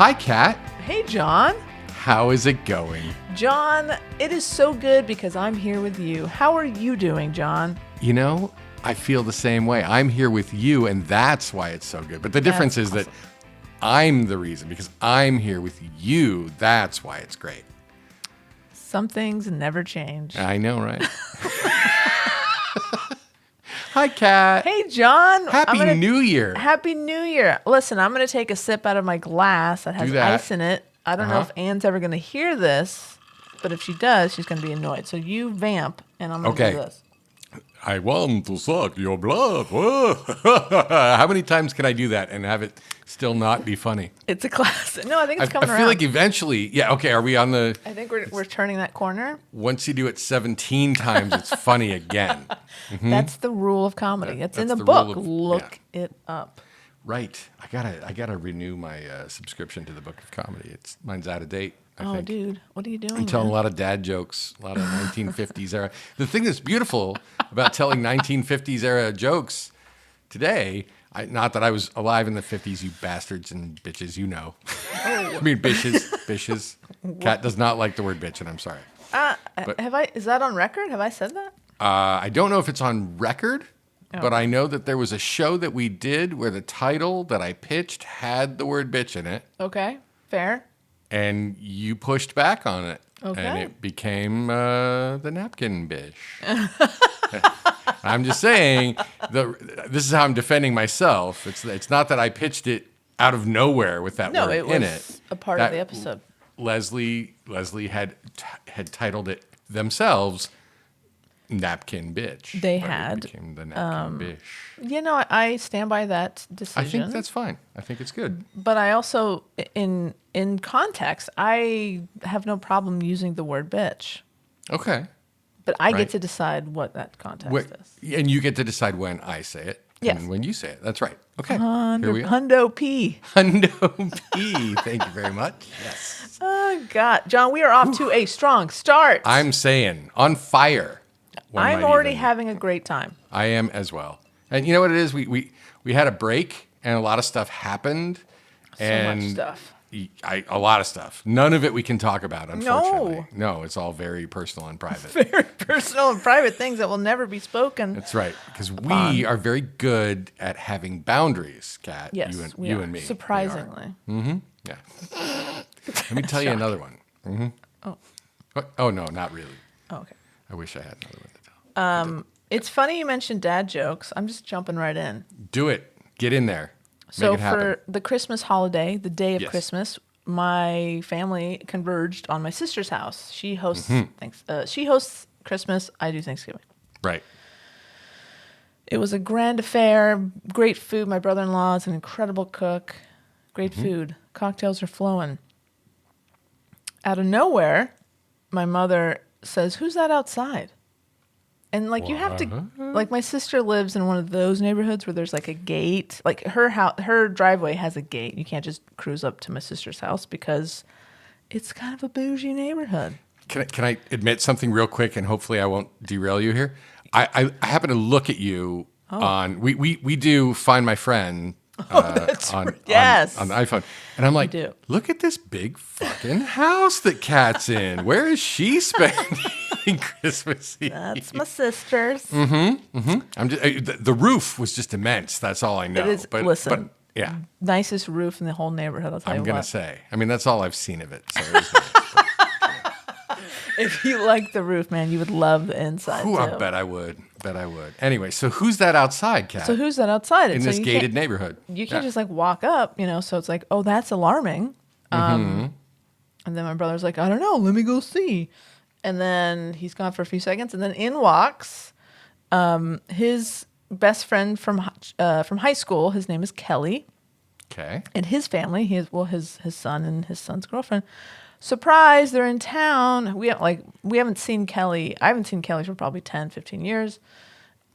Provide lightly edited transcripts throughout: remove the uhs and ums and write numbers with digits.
Hi, Kat. Hey, John. How is it going? John, it is so good because I'm here with you. How are you doing, John? You know, I feel the same way. I'm here with you, and that's why it's so good. But the difference is that I'm the reason, because I'm here with you. That's why it's great. Some things never change. I know, right? Hi, Kat. Hey, John. Happy New Year. Happy New Year. Listen, I'm going to take a sip out of my glass that has ice in it. I don't know if Anne's ever going to hear this, but if she does, she's going to be annoyed. So you vamp, and I'm going to do this. I want to suck your blood. Whoa. How many times can I do that and have it still not be funny? It's a classic. No, I think it's coming around. I feel like eventually, okay, are we on the... I think we're turning that corner. Once you do it 17 times, it's funny again. Mm-hmm. That's the rule of comedy. It's in the book. Look it up. Right. I gotta renew my subscription to the Book of Comedy. Mine's out of date. I think. Dude, what are you doing? I'm telling a lot of dad jokes, a lot of 1950s era. The thing that's beautiful about telling 1950s era jokes today, not that I was alive in the 50s, you bastards and bitches, you know. I mean, bitches. Kat does not like the word bitch, and I'm sorry. Is that on record? Have I said that? I don't know if it's on record, but I know that there was a show that we did where the title that I pitched had the word bitch in it. Okay, fair. And you pushed back on it. Okay. And it became the napkin bish. I'm just saying, this is how I'm defending myself. It's not that I pitched it out of nowhere with that word in it. No, it was a part of the episode. Leslie had titled it themselves Napkin Bitch. They It became the Napkin Bish. You know, I stand by that decision. I think that's fine. I think it's good. But I also, in context, I have no problem using the word bitch. Okay. But I get to decide what that context is. And you get to decide when I say it and when you say it. That's right. Okay. Hundo P. Hundo P. Thank you very much. Yes. Oh, God. John, we are off to a strong start. I'm saying on fire. I'm already having a great time. I am as well. And you know what it is? We had a break and a lot of stuff happened. So much stuff. A lot of stuff. None of it we can talk about, unfortunately. No, it's all very personal and private. Very personal and private things that will never be spoken. That's right. Because we are very good at having boundaries, Kat. Yes, you and me. Surprisingly. Mm-hmm. Yeah. Let me tell you another one. Mm-hmm. Oh. What? Oh, no, not really. Oh, okay. I wish I had another one to tell. It's funny you mentioned dad jokes. I'm just jumping right in. Do it. Get in there. So for the Christmas holiday, the day of Christmas, my family converged on my sister's house. She hosts she hosts Christmas. I do Thanksgiving. Right. It was a grand affair. Great food. My brother-in-law is an incredible cook. Great food. Cocktails are flowing. Out of nowhere, my mother says, "Who's that outside?" And you have to, my sister lives in one of those neighborhoods where there's like a gate. Like her driveway has a gate. You can't just cruise up to my sister's house because it's kind of a bougie neighborhood. Can I admit something real quick, and hopefully I won't derail you here? I happen to look at you on we do Find My Friend. On the iPhone. And I'm like, look at this big fucking house that Kat's in. Where is she spending Christmas Eve? That's my sister's. Mm-hmm. Mm-hmm. I'm just, the roof was just immense. That's all I know. It is, listen, yeah. Nicest roof in the whole neighborhood, I'll tell you what. I'm going to say. I mean, that's all I've seen of it. So it was nice, If you like the roof, man, you would love the inside, too. I bet I would. Anyway, so who's that outside, Kat? So who's that outside? In this gated neighborhood. You can't just walk up, so it's like, oh, that's alarming. And then my brother's like, I don't know, let me go see. And then he's gone for a few seconds, and then in walks his best friend from high school. His name is Kelly. Okay. And his family, his son and his son's girlfriend. Surprise, they're in town. We haven't seen Kelly. I haven't seen Kelly for probably 10, 15 years.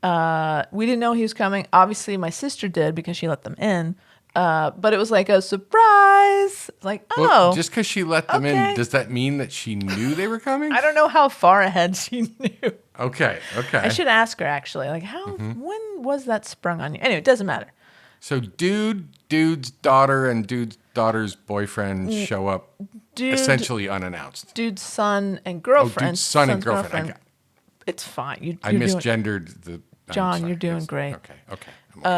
We didn't know he was coming. Obviously, my sister did because she let them in. But it was like a surprise. Like, well, just because she let them in, does that mean that she knew they were coming? I don't know how far ahead she knew. Okay. I should ask her, actually. Like, when was that sprung on you? Anyway, it doesn't matter. So dude's daughter, and dude's daughter's boyfriend show up essentially unannounced? Dude's son and girlfriend. Dude's son and girlfriend. It's fine. I misgendered the... John, you're doing great. Okay.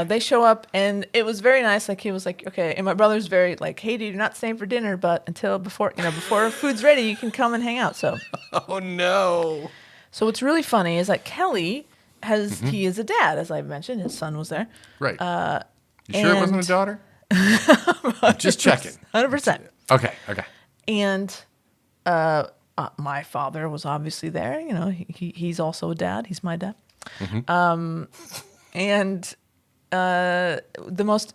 They show up, and it was very nice. Like, he was like, okay. And my brother's very like, hey, dude, you're not staying for dinner, but before food's ready, you can come and hang out. So. Oh, no. So what's really funny is that Kelly he is a dad, as I mentioned. His son was there. Right. You sure it wasn't a daughter? Just checking. 100%. Okay. And my father was obviously there. He's also a dad. He's my dad. And the most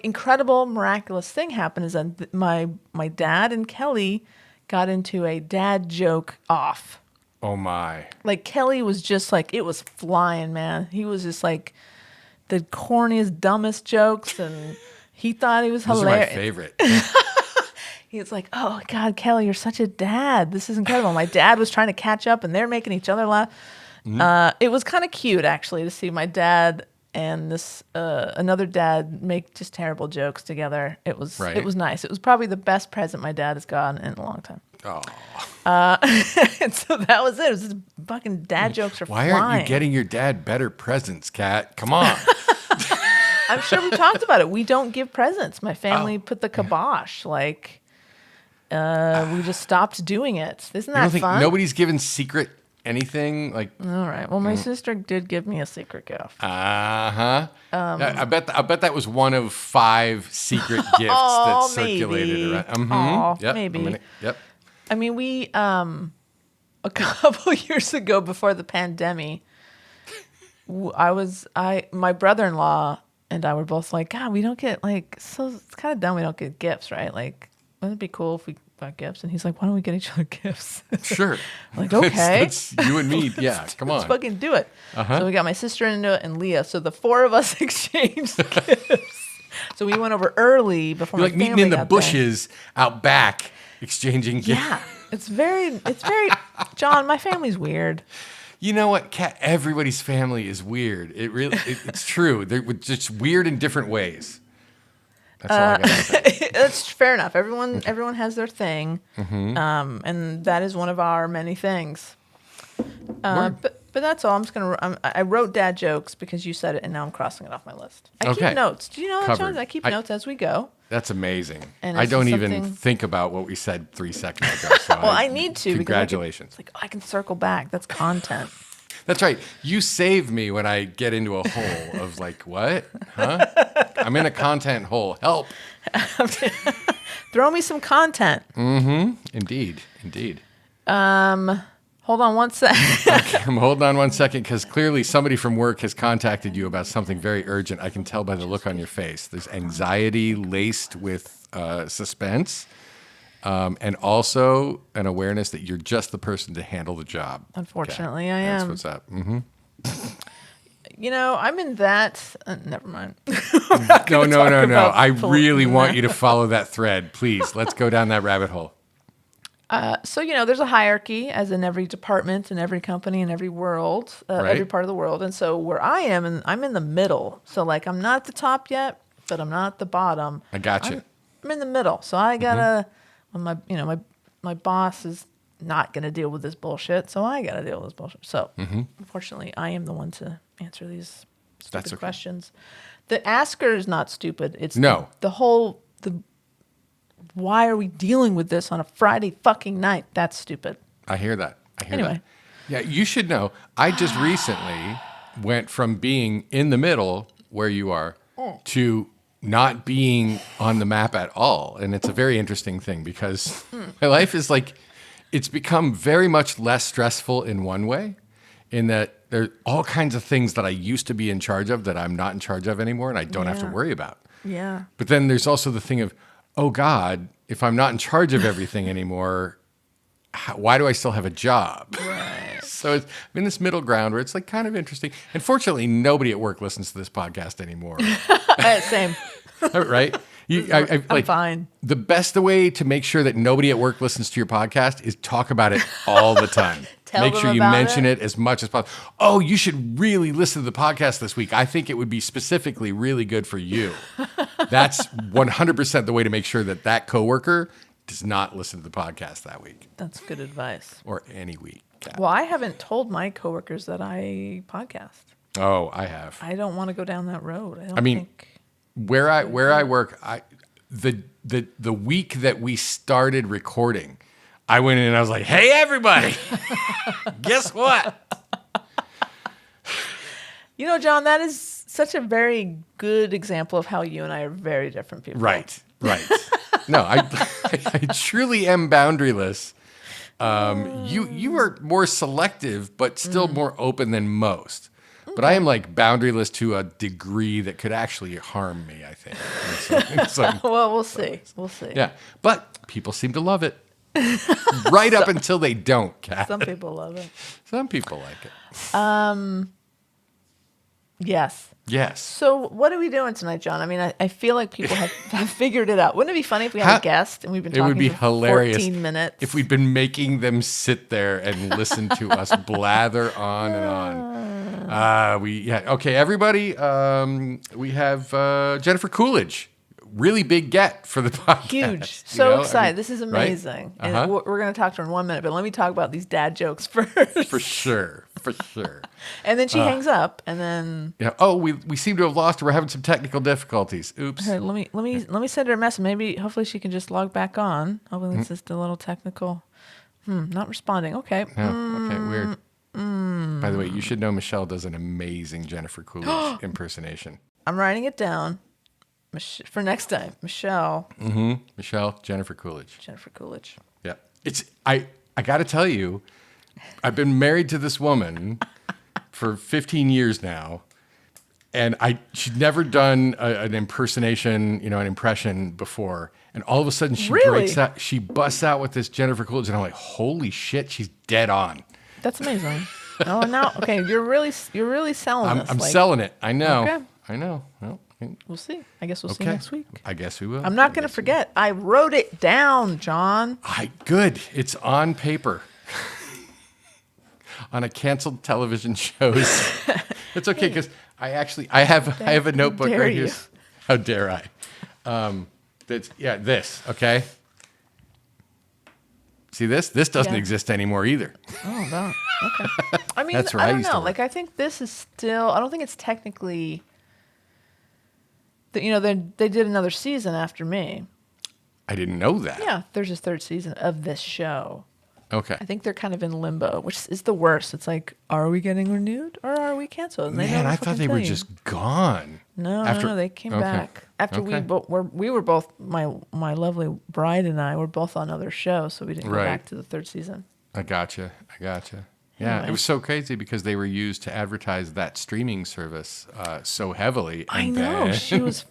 incredible, miraculous thing happened is that my dad and Kelly got into a dad joke off. Oh my! Like, Kelly was just like, it was flying, man. He was just like the corniest, dumbest jokes, and he thought he was hilarious. Those are my favorite. He was like, oh God, Kelly, you're such a dad. This is incredible. My dad was trying to catch up, and they're making each other laugh. It was kind of cute, actually, to see my dad and this another dad make just terrible jokes together. It was nice. It was probably the best present my dad has gotten in a long time. Oh. And so that was it. It was just fucking dad jokes are flying. Why aren't you getting your dad better presents, Kat? Come on. I'm sure we talked about it. We don't give presents. My family put the kibosh. Like, we just stopped doing it. Isn't that fun? Nobody's given secret anything? Like, all right. Well, my sister did give me a secret gift. I bet that was one of 5 secret gifts that circulated around. Maybe. Yep. I mean, we a couple years ago, before the pandemic, my brother-in-law and I were both like, God, we don't get so it's kind of dumb we don't get gifts, right? Like, wouldn't it be cool if we got gifts? And he's like, why don't we get each other gifts? Sure. I'm like, okay. That's you and me. Yeah, come on. Let's fucking do it. So we got my sister into it and Leah. So the 4 of us exchanged gifts. So we went over early before You're my like meeting in the bushes out back, exchanging gifts. Yeah. It's very, John, my family's weird. You know what, Kat? Everybody's family is weird. It's true. They're just weird in different ways. That's all I got to say. That's fair enough. Everyone has their thing, and that is one of our many things. But that's all. I wrote dad jokes because you said it, and now I'm crossing it off my list. I keep notes. Do you know that, John? I keep notes as we go. That's amazing. And I don't even think about what we said 3 seconds ago. So well, I need to. Congratulations. Because I can circle back. That's content. That's right. You save me when I get into a hole of like, what? Huh? I'm in a content hole. Help. Throw me some content. Indeed. Hold on one second. Okay, I'm holding on 1 second because clearly somebody from work has contacted you about something very urgent. I can tell by the look on your face. There's anxiety laced with suspense, and also an awareness that you're just the person to handle the job. Unfortunately, I am. That's what's up. I'm in that. Never mind. No. I really want you to follow that thread. Please, let's go down that rabbit hole. So there's a hierarchy, as in every department and every company and every world, every part of the world. And so where I am, and I'm in the middle. So like, I'm not at the top yet, but I'm not at the bottom. I got you. I'm in the middle. So I gotta, my boss is not gonna deal with this bullshit. So I gotta deal with this bullshit. So unfortunately, I am the one to answer these stupid questions. The asker is not stupid. It's the why are we dealing with this on a Friday fucking night? That's stupid. I hear that. Anyway. Yeah, you should know. I just recently went from being in the middle, where you are, to not being on the map at all. And it's a very interesting thing because my life is it's become very much less stressful in one way, in that there are all kinds of things that I used to be in charge of that I'm not in charge of anymore and I don't have to worry about. Yeah. But then there's also the thing of, oh God, if I'm not in charge of everything anymore, why do I still have a job? Right. So I'm in this middle ground where it's kind of interesting. And fortunately, nobody at work listens to this podcast anymore. Same. Right? I'm fine. The best way to make sure that nobody at work listens to your podcast is talk about it all the time. Make sure you mention it as much as possible. Oh, you should really listen to the podcast this week. I think it would be specifically really good for you. That's 100% the way to make sure that coworker does not listen to the podcast that week. That's good advice. Or any week. Kat. Well, I haven't told my coworkers that I podcast. Oh, I have. I don't want to go down that road. I mean, where I work, the week that we started recording, I went in and I was like, "Hey, everybody, guess what?" You know, John, that is such a very good example of how you and I are very different people. Right. No, I truly am boundaryless. You are more selective, but still more open than most. But I am like boundaryless to a degree that could actually harm me, I think. Well, we'll see. We'll see. Yeah, but people seem to love it. Right up until they don't, Kat. Some people love it. Some people like it. Yes. Yes. So what are we doing tonight, John? I mean, I feel like people have figured it out. Wouldn't it be funny if we had a guest and we've been talking it would be for hilarious 14 minutes? If we'd been making them sit there and listen to us blather on and on. Okay, everybody. We have Jennifer Coolidge. Really big get for the podcast. Huge. So excited. This is amazing. Right? And we're going to talk to her in 1 minute, but let me talk about these dad jokes first. For sure. And then she hangs up, and then we seem to have lost her. We're having some technical difficulties. Oops. Here, let me send her a message. Maybe hopefully she can just log back on. Hopefully it's just a little technical. Not responding. Okay. Okay, weird. By the way, you should know Michelle does an amazing Jennifer Coolidge impersonation. I'm writing it down for next time. Michelle. Michelle, Jennifer Coolidge. Jennifer Coolidge. Yeah. I got to tell you, I've been married to this woman for 15 years now, and she'd never done an impersonation, an impression before. And all of a sudden she busts out with this Jennifer Coolidge, and I'm like, holy shit, she's dead on. That's amazing. Oh, now, okay, you're really selling this. I'm selling it. I know. Okay. I know. Well, we'll see. I guess we'll see next week. I guess we will. I'm not going to forget. I wrote it down, John. Good. It's on paper. On a canceled television shows. It's okay because I have a notebook right here. How dare I? This, okay? See this? This doesn't exist anymore either. Oh, no. Okay. I mean, that's right. I don't know. Like, I think this is still, I don't think it's technically, they did another season after me. I didn't know that. Yeah, there's a third season of this show. Okay. I think they're kind of in limbo, which is the worst. It's like, are we getting renewed or are we canceled? And man, I thought they were just gone. No, they came back after we were both my lovely bride and I were both on other shows, so we didn't go back to the third season. I gotcha. Yeah, anyway. It was so crazy because they were used to advertise that streaming service so heavily. I know.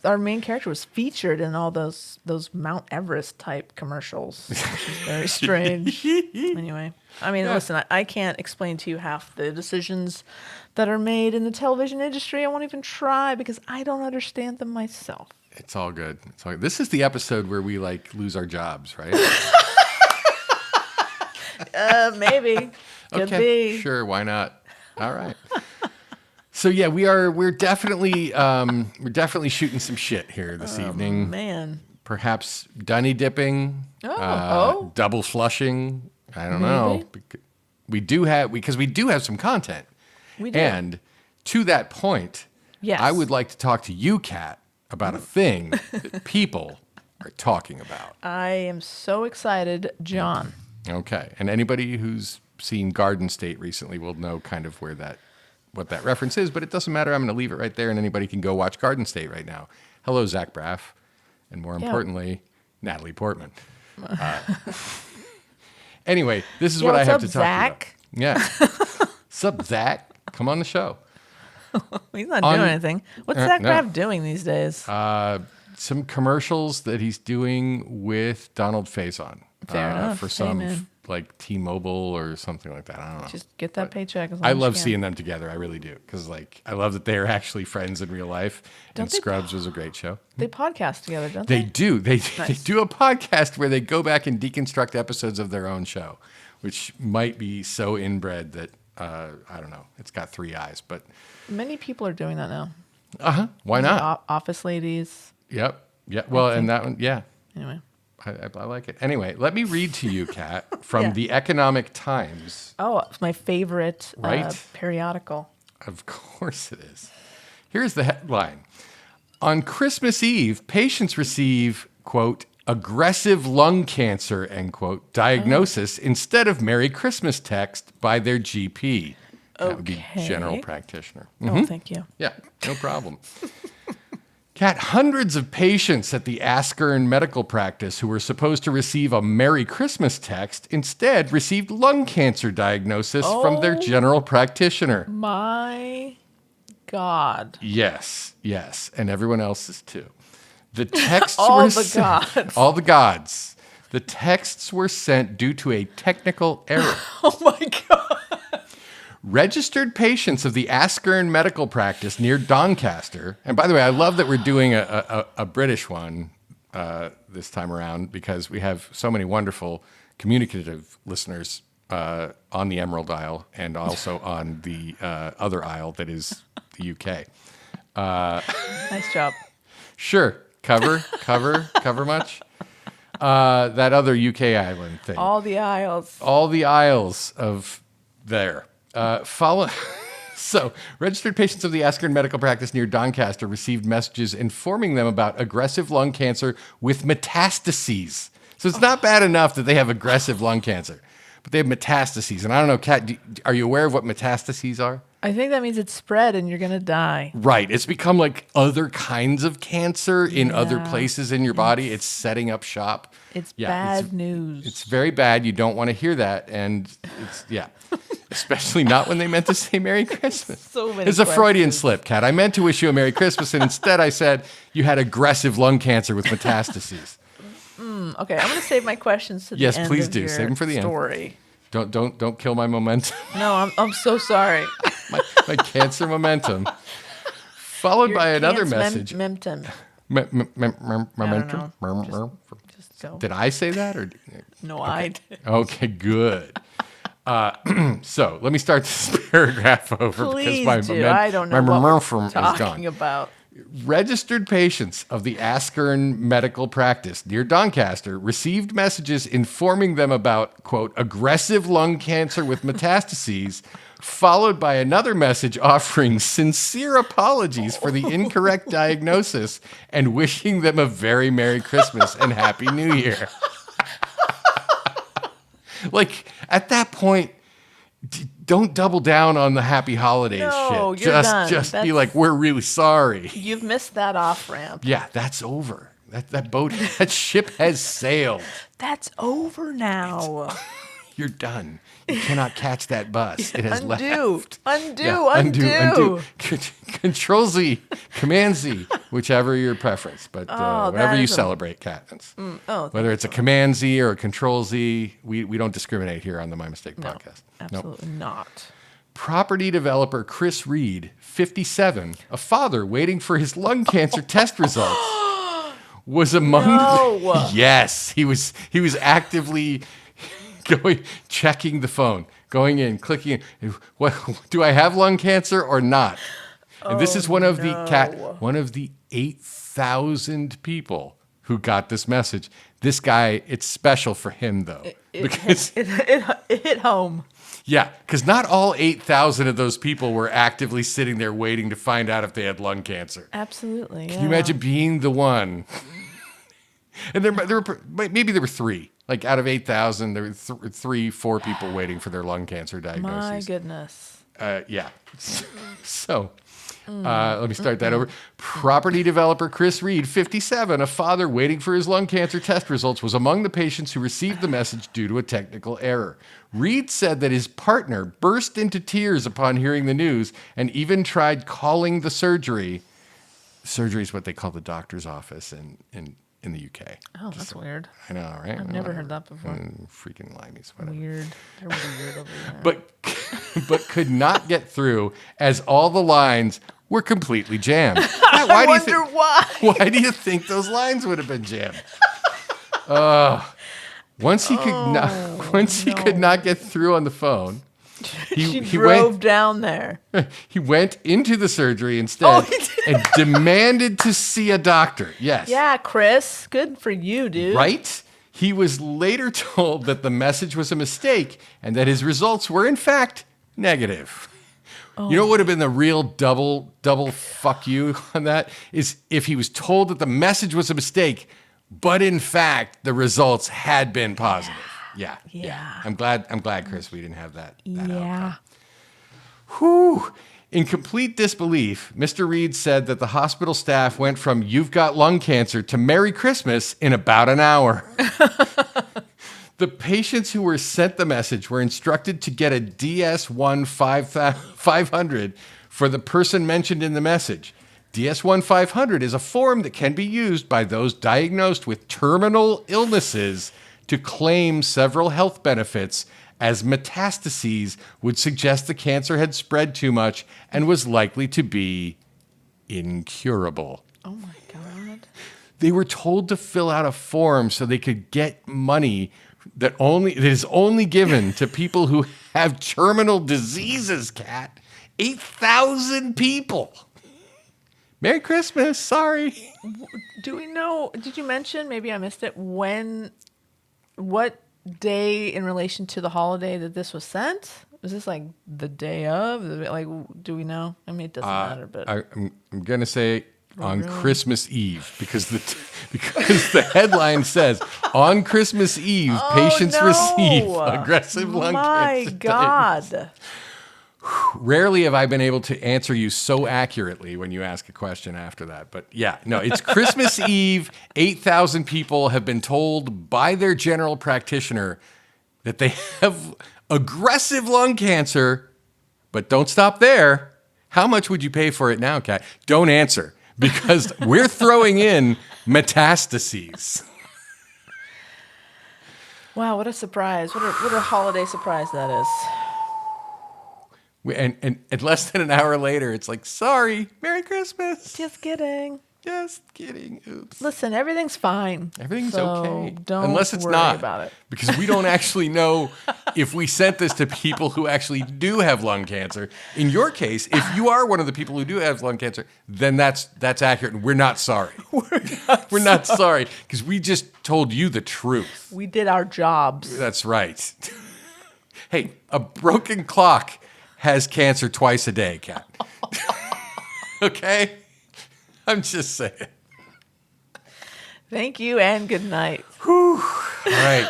Our main character was featured in all those Mount Everest type commercials, which is very strange. Anyway, I mean, listen, I can't explain to you half the decisions that are made in the television industry. I won't even try because I don't understand them myself. It's all good. This is the episode where we lose our jobs, right? Maybe. Could be. Sure, why not? All right. So yeah, we're definitely shooting some shit here this evening. Man. Perhaps Dunny dipping. Double flushing. I don't know. We do have some content. We do. And to that point, I would like to talk to you, Kat, about a thing that people are talking about. I am so excited, John. Okay. And anybody who's seen Garden State recently will know kind of what that reference is, but it doesn't matter. I'm going to leave it right there, and anybody can go watch Garden State right now. Hello, Zach Braff, and more importantly, Natalie Portman. Anyway, this is what I have to talk Zach? to you about. Yeah. Sup, Zach? Come on the show. He's not doing anything. What's Zach Braff doing these days? Some commercials that he's doing with Donald Faison. Fair enough. For some T-Mobile or something like that. I don't know. Just get that paycheck. I love seeing them together. I really do. Because I love that they're actually friends in real life. Scrubs was a great show. They podcast together, don't they? They do. They do a podcast where they go back and deconstruct episodes of their own show, which might be so inbred that, I don't know. It's got 3 eyes. But many people are doing that now. Why not? Office ladies. Yep. Yeah. Well, and that one, yeah. Anyway. I like it. Anyway, let me read to you, Kat, from the Economic Times. Oh, it's my favorite Right? periodical. Of course it is. Here's the headline. On Christmas Eve, patients receive, quote, aggressive lung cancer, end quote, diagnosis instead of Merry Christmas text by their GP. That would be general practitioner. Oh, thank you. Yeah, no problem. Kat, hundreds of patients at the Ask An medical practice who were supposed to receive a Merry Christmas text instead received lung cancer diagnosis from their general practitioner. My God. Yes, and everyone else's too. The texts all were the sent, gods. all the gods. The texts were sent due to a technical error. Oh my God. Registered patients of the Ask An medical practice near Doncaster, and by the way, I love that we're doing a British one this time around because we have so many wonderful communicative listeners on the Emerald Isle and also on the other isle that is the UK. Nice job. Sure. Cover much? That other UK island thing. All the aisles. All the isles of there. So, registered patients of the Ask An medical practice near Doncaster received messages informing them about aggressive lung cancer with metastases. So it's not bad enough that they have aggressive lung cancer, but they have metastases. And I don't know, Kat, are you aware of what metastases are? I think that means it's spread and you're going to die. Right. It's become like other kinds of cancer in other places in your body. It's setting up shop. It's bad news. It's very bad. You don't want to hear that. And it's, especially not when they meant to say Merry Christmas. So many It's a Freudian slip, Kat. I meant to wish you a Merry Christmas, and instead I said you had aggressive lung cancer with metastases. Okay, I'm going to save my questions to the end. Yes, please of do. Your Save them for the story. end. Don't kill my momentum. No, I'm so sorry. my cancer momentum. Followed by another message. Momentum. Momentum. Just go. Did I say that or? No, okay. I did. Okay, good. So let me start this paragraph over Please because do. I don't know my what momentum we're is gone. talking about. Registered patients of the Ask An medical practice near Doncaster received messages informing them about, quote, aggressive lung cancer with metastases, followed by another message offering sincere apologies for the incorrect diagnosis and wishing them a very Merry Christmas and Happy New Year. Like, at that point, don't double down on the happy holidays No, shit. you're done. Just be like, we're really sorry. You've missed that off ramp. Yeah, that's over. That boat, that ship has sailed. That's over now. You're done. You cannot catch that bus. It has left. Undo. Control Z, Command Z, whichever your preference. But whatever you celebrate, Kat. Whether it's a Command Z or a Control Z, we don't discriminate here on the My Mistake podcast. Absolutely not. Property developer Chris Reed, 57, a father waiting for his lung cancer test results, was among yes, he was actively checking the phone, going in, clicking in. What do I have lung cancer or not? And this is one of the 8,000 people who got this message. This guy, it's special for him though, because it hit home. Yeah, because not all 8,000 of those people were actively sitting there waiting to find out if they had lung cancer. Absolutely. Can you imagine being the one? And there were maybe there were three. Like out of 8,000, there were 4 people waiting for their lung cancer diagnosis. My goodness. Yeah. So let me start that over. Property developer Chris Reed, 57, a father waiting for his lung cancer test results, was among the patients who received the message due to a technical error. Reed said that his partner burst into tears upon hearing the news and even tried calling the surgery. Surgery is what they call the doctor's office in the UK. Oh, that's weird. I know, right? I've never heard that before. Freaking limeys. Whatever. Weird. They're weird over there. But could not get through as all the lines were completely jammed. I wonder why. Why do you think those lines would have been jammed? Once he could not get through on the phone, She drove down there. He went into the surgery instead and demanded to see a doctor. Yes. Yeah, Chris. Good for you, dude. Right? He was later told that the message was a mistake and that his results were, in fact, negative. Oh. You know what would have been the real double fuck you on that? Is if he was told that the message was a mistake, but in fact, the results had been positive. Yeah. I'm glad, Chris, we didn't have that outcome. Whew. In complete disbelief, Mr. Reed said that the hospital staff went from "you've got lung cancer" to "Merry Christmas" in about an hour. The patients who were sent the message were instructed to get a DS1 500 for the person mentioned in the message. DS1 500 is a form that can be used by those diagnosed with terminal illnesses to claim several health benefits, as metastases would suggest the cancer had spread too much and was likely to be incurable. Oh my God. They were told to fill out a form so they could get money that is only given to people who have terminal diseases, Kat. 8,000 people. Merry Christmas. Sorry. Do we know, did you mention, maybe I missed it, what day in relation to the holiday that this was sent? Was this like the day of? Like, do we know? I mean, it doesn't matter, but I'm gonna say on Christmas Eve because the headline says on Christmas Eve patients receive aggressive lung cancer. My God. Rarely have I been able to answer you so accurately when you ask a question after that. But yeah, no, it's Christmas Eve. 8,000 people have been told by their general practitioner that they have aggressive lung cancer, but don't stop there. How much would you pay for it now, Kat? Don't answer, because we're throwing in metastases. Wow, what a surprise. What a holiday surprise that is. And less than an hour later, it's like, sorry, Merry Christmas. Just kidding. Just kidding. Oops. Listen, everything's fine. Everything's so okay. Don't Unless it's worry not. About it. Because we don't actually know if we sent this to people who actually do have lung cancer. In your case, if you are one of the people who do have lung cancer, then that's accurate. And we're not sorry. We're not sorry because we just told you the truth. We did our jobs. That's right. Hey, a broken clock has cancer twice a day, Kat. Okay? I'm just saying. Thank you and good night. Whew. All right.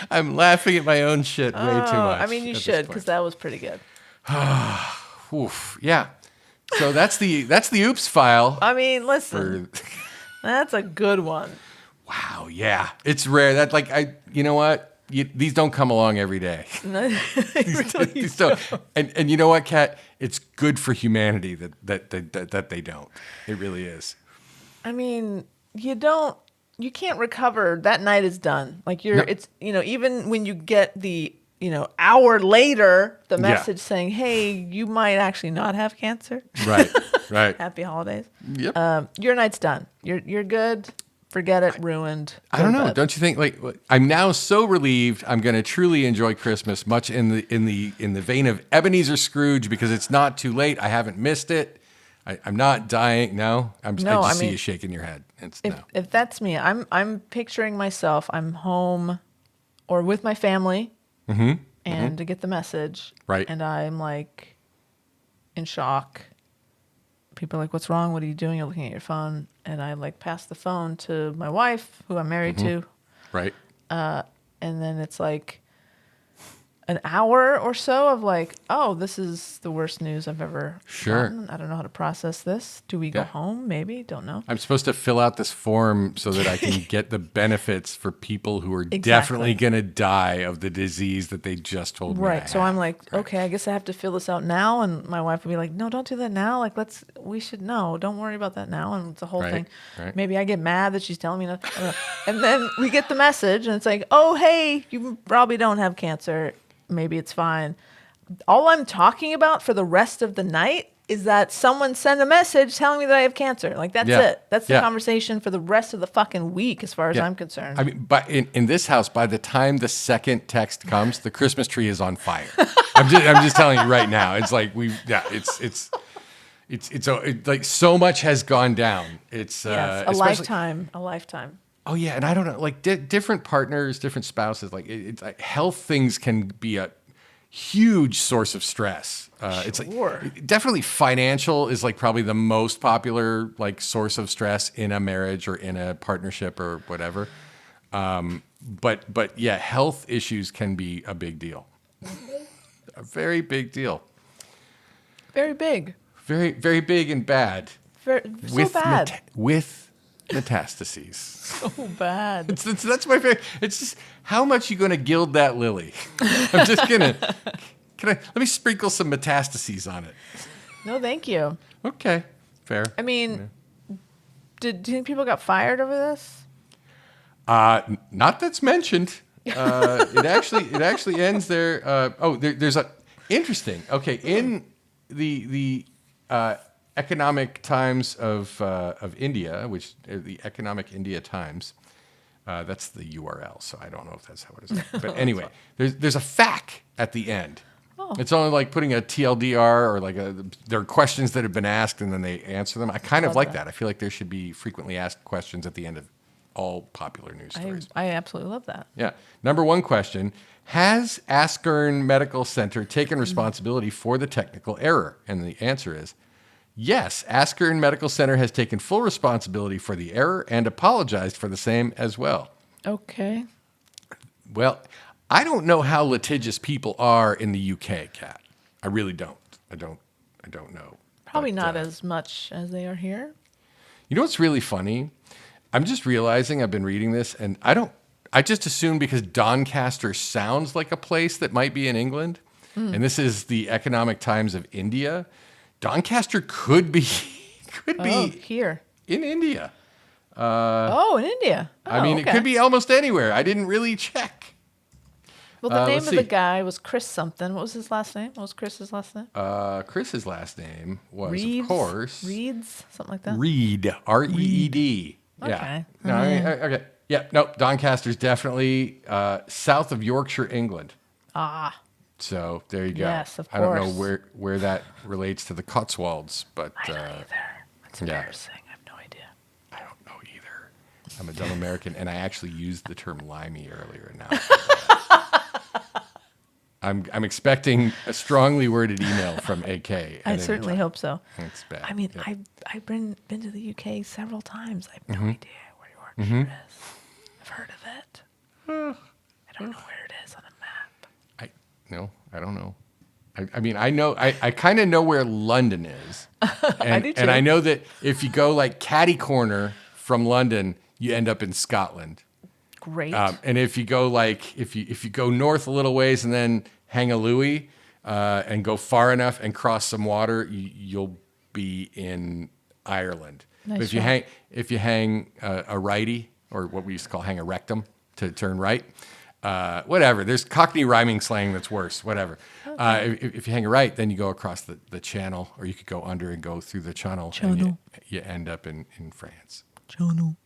I'm laughing at my own shit way too much. I mean, you should, because that was pretty good. Oof. Yeah. So that's the oops file. I mean, listen. That's a good one. Wow, yeah. It's rare. That you know what? These don't come along every day. No, these don't. And you know what, Kat? It's good for humanity that they don't. It really is. I mean, you can't recover. That night is done. Like even when you get the, hour later, the message saying, hey, you might actually not have cancer. Right. Happy holidays. Yep. Your night's done. You're good. Forget it, ruined. I don't know. Don't you think? I'm now so relieved. I'm going to truly enjoy Christmas, much in the vein of Ebenezer Scrooge, because it's not too late. I haven't missed it. I'm not dying. No, I just see you shaking your head. If that's me, I'm picturing myself. I'm home, or with my family, and to get the message, right? And I'm like in shock. People are like, what's wrong? What are you doing? You're looking at your phone. And I pass the phone to my wife, who I'm married to. Right. And then it's like an hour or so of oh, this is the worst news I've ever gotten. I don't know how to process this. Do we go home? Maybe. Don't know. I'm supposed to fill out this form so that I can get the benefits for people who are definitely going to die of the disease that they just told me. Right. So I'm like, okay, I guess I have to fill this out now. And my wife would be like, no, don't do that now. We should know. Don't worry about that now. And it's a whole thing. Right. Maybe I get mad that she's telling me not. And then we get the message and it's like, oh, hey, you probably don't have cancer. Maybe it's fine. All I'm talking about for the rest of the night is that someone send a message telling me that I have cancer. Like, that's it. That's the conversation for the rest of the fucking week, as far as I'm concerned. I mean, but in this house, by the time the second text comes, the Christmas tree is on fire. I'm just telling you right now. It's like it's like so much has gone down. It's a lifetime. Oh yeah, and I don't know, like different partners, different spouses, like it's like health things can be a huge source of stress. It's like definitely financial is like probably the most popular like source of stress in a marriage or in a partnership or whatever. But yeah, health issues can be a big deal, a very big deal, very big, very very big and bad. So bad with metastases. So bad. That's my favorite. It's just how much you going to gild that lily. I'm just gonna. Let me sprinkle some metastases on it. No, thank you. Okay, fair. I mean, do you think people got fired over this? Not that's mentioned. It actually ends there. There's a interesting. Okay, in the Economic Times of India, which the Economic India Times. That's the URL, so I don't know if that's how it is. But anyway, there's a FAQ at the end. Oh. It's only like putting a TLDR or like there are questions that have been asked and then they answer them. I kind of like that. I feel like there should be frequently asked questions at the end of all popular news stories. I absolutely love that. Yeah. Number one question, has Askern Medical Center taken responsibility for the technical error? And the answer is, yes, Askern Medical Center has taken full responsibility for the error and apologized for the same as well. Okay. Well, I don't know how litigious people are in the UK, Kat. I really don't. I don't know. Probably not as much as they are here. You know what's really funny? I'm just realizing I've been reading this, and I just assume because Doncaster sounds like a place that might be in England, and this is the Economic Times of India. Doncaster could be here in India. In India. I mean, it could be almost anywhere. I didn't really check. Well, the name of the guy was Chris something. What was his last name? What was Chris's last name? Chris's last name was, Reeves, of course, Reeds, something like that. Reed, R-E-E-D. Okay. Yeah. No, okay. Yeah. Nope. Doncaster's definitely south of Yorkshire, England. So there you go. Yes, of I course. don't know where that relates to the Cotswolds, but I don't either. That's embarrassing. I have no idea. I don't know either. I'm a dumb American, and I actually used the term limey earlier. Now I'm expecting a strongly worded email from AK. I certainly hope so. It's bad. I mean, yeah. I've been to the UK several times. I have no idea where Yorkshire is. I've heard of it. I don't know where it is on a map. I don't know. I mean, I know. I kind of know where London is. And, I do too. And I know that if you go like catty corner from London, you end up in Scotland. Great. And if you go if you go north a little ways and then hang a Louis and go far enough and cross some water, you'll be in Ireland. Nice. But if you hang a righty, or what we used to call hang a rectum to turn right, whatever. There's Cockney rhyming slang that's worse. Whatever. Okay. If you hang a right, then you go across the channel, or you could go under and go through the channel. And you end up in France. Channel.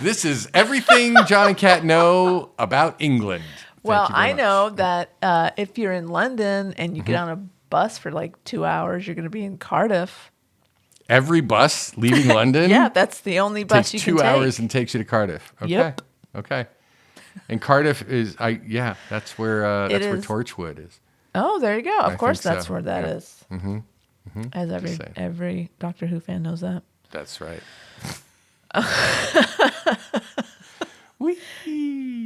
This is everything John and Kat know about England. Well, I know that if you're in London and you get on a bus for like 2 hours, you're going to be in Cardiff. Every bus leaving London? Yeah, that's the only bus you can take. 2 hours and takes you to Cardiff. Okay. Yep. Okay. And Cardiff is, that's where Torchwood is. Oh, there you go. Of course, that's where that is. Mm-hmm. Mm-hmm. As every Doctor Who fan knows that. That's right.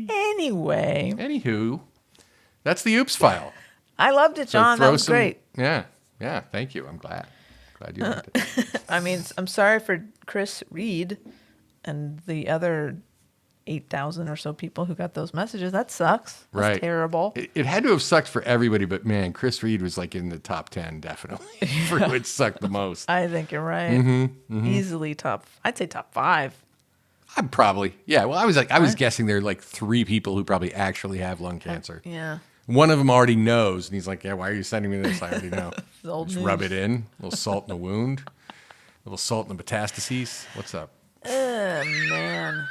Anyway. Anywho, that's the Oops file. I loved it, John. That was great. Yeah. Thank you. I'm glad you liked it. I mean, I'm sorry for Chris Reed and the other 8,000 or so people who got those messages. That sucks. That's right. Terrible. It had to have sucked for everybody, but man, Chris Reed was like in the top 10, definitely. For who it sucked the most. I think you're right. Mm-hmm. Easily I'd say top 5. I'm probably. Yeah. Well, I was guessing there are like 3 people who probably actually have lung cancer. Yeah. one of them already knows, and he's like, "Yeah, why are you sending me this? I already know." Old Just news. rub it in. A little salt in the wound. A little salt in the metastases. What's up? Oh, man.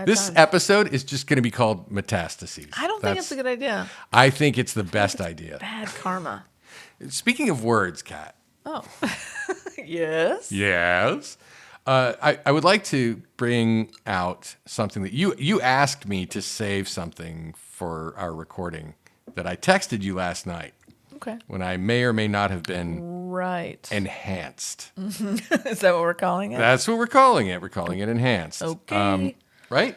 This episode is just going to be called Metastases. I don't think it's a good idea. I think it's the best idea. Bad karma. Speaking of words, Kat. Oh. Yes? Yes. I would like to bring out something that you asked me to save something for our recording that I texted you last night. Okay. When I may or may not have been Right. enhanced. Is that what we're calling it? That's what we're calling it. We're calling it enhanced. Okay. Right?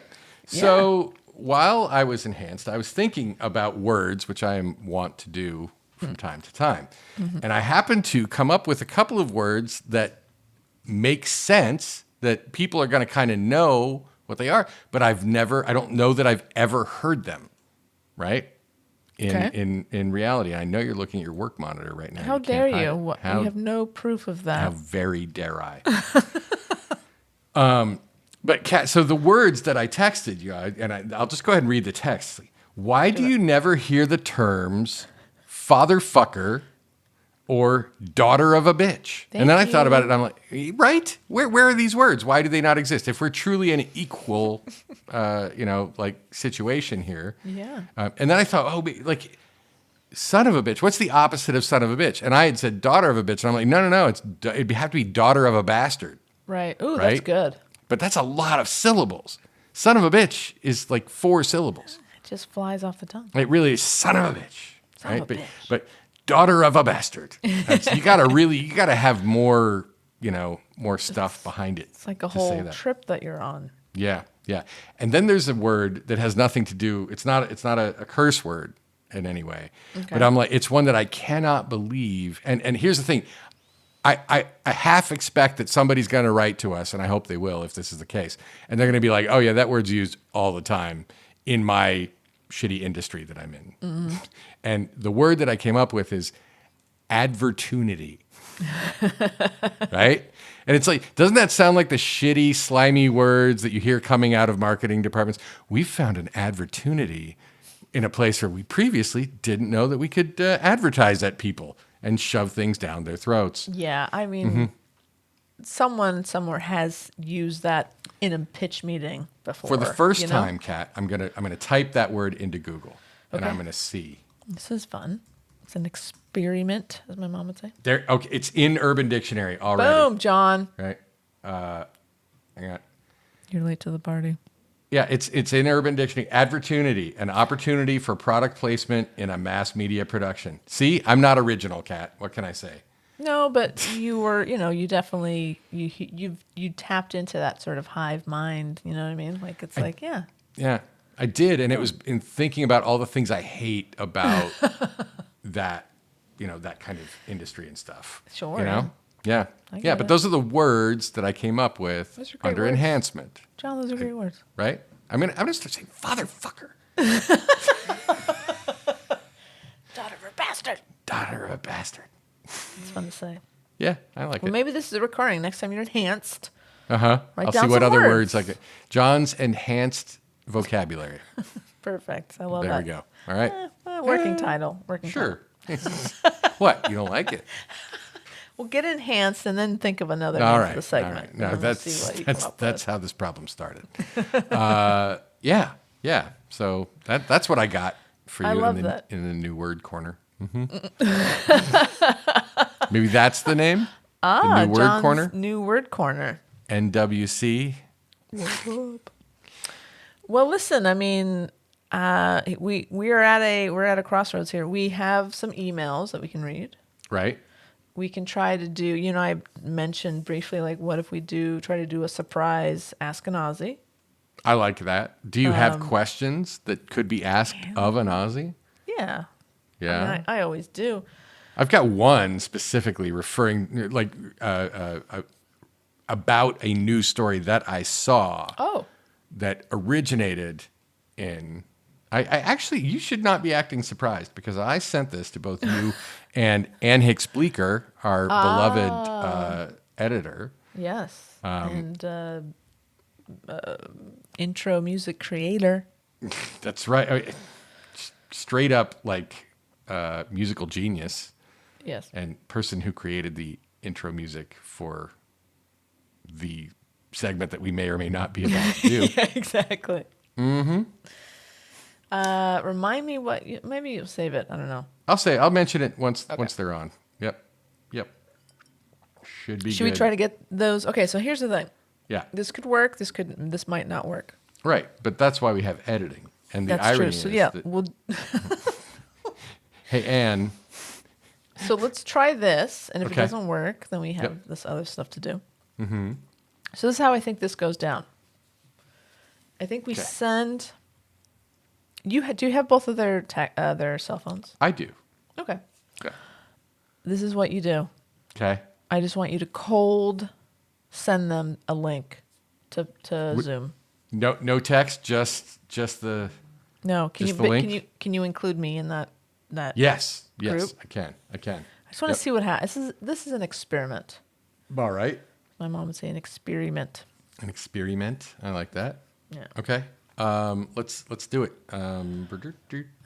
Yeah. So while I was enhanced, I was thinking about words, which I want to do from time to time. And I happened to come up with a couple of words that make sense, that people are going to kind of know what they are, but I don't know that I've ever heard them, right? In reality. I know you're looking at your work monitor right now. How dare you? We have no proof of that. How very dare I? But Kat, so the words that I texted you, and I'll just go ahead and read the text. Why do you never hear the terms father fucker or daughter of a bitch? And then I thought about it, and I'm like, right? Where are these words? Why do they not exist? If we're truly an equal, situation here. Yeah. And then I thought, like, son of a bitch. What's the opposite of son of a bitch? And I had said daughter of a bitch, and I'm like, no. It'd have to be daughter of a bastard. Right. Ooh, Right? that's good. But that's a lot of syllables. Son of a bitch is like 4 syllables. It just flies off the tongue. It really is son of a bitch. Son Right? of a bitch. But daughter of a bastard. You gotta have more, more stuff behind it. It's like a to say whole that. trip that you're on. Yeah. And then there's a word that has nothing to do. It's not a curse word in any way. Okay. But I'm like, it's one that I cannot believe. And here's the thing. I half expect that somebody's going to write to us, and I hope they will if this is the case. And they're going to be like, oh, yeah, that word's used all the time in my shitty industry that I'm in. Mm-hmm. And the word that I came up with is advertunity. Right? And it's like, doesn't that sound like the shitty, slimy words that you hear coming out of marketing departments? We found an advertunity in a place where we previously didn't know that we could advertise at people and shove things down their throats. Yeah, I mean, someone somewhere has used that in a pitch meeting before. For the first time, Kat, I'm gonna type that word into Google, and I'm gonna see. This is fun. It's an experiment, as my mom would say. There, okay, it's in Urban Dictionary already. Boom, John. Right. Hang on. You're late to the party. Yeah, it's in Urban Dictionary. Advertunity, an opportunity for product placement in a mass media production. See, I'm not original, Kat. What can I say? No, but you were, you definitely you tapped into that sort of hive mind. You know what I mean? Like it's yeah. Yeah, I did, and it was in thinking about all the things I hate about that, that kind of industry and stuff. Sure. Yeah. Yeah, but those are the words that I came up with under words. enhancement. John, those are great words. Right? I'm gonna start saying father fucker. Daughter of a bastard. Daughter of a bastard. It's fun to say. Yeah, I like it. Maybe this is a recurring. Next time you're enhanced. I'll Write see down what some other words. words I could. John's enhanced vocabulary. Perfect. I love There that. we go. All right. Working title. Working title. Sure. What? You don't like it? Well, get enhanced and then think of another All name right. for the segment. All right. No, and we'll see what you come up that's with. how this problem started. Yeah. So that's what I got for you I love that. in the new word corner. Maybe that's the name. The new word John's corner. New word corner. NWC. Well, listen. I mean, we're at a crossroads here. We have some emails that we can read. Right. We can try to do. I mentioned briefly, like, what if we try to do a surprise Ask an Aussie? I like that. Do you have questions that could be asked of an Aussie? Yeah. Yeah. I mean, I always do. I've got one specifically referring about a news story that I saw. Oh. That originated in. I actually, you should not be acting surprised because I sent this to both you and Ann Hicks Bleecker, our beloved editor. Yes. And intro music creator. That's right. straight up like musical genius. Yes. And person who created the intro music for the segment that we may or may not be about to do. Yeah, exactly. Mm-hmm. Remind me maybe you'll save it. I don't know. I'll mention it once they're on. Yep. Should be Should good. we try to get those? Okay, so here's the thing. Yeah. This could work. This might not work. Right, but that's why we have editing. And the That's irony true. is So yeah, that, hey, Anne. So let's try this, and if Okay. it doesn't work, then we have this other stuff to do. Mm-hmm. So this is how I think this goes down. I think we send. Do you have both of their cell phones? I do. Okay. Okay. This is what you do. Okay. I just want you to cold send them a link to Zoom. No text, just the. No, Just the link? Can you include me in that Yes. group? I can. I just want to see what happens. This is an experiment. All right. My mom would say an experiment. An experiment. I like that. Yeah. Okay. Let's do it.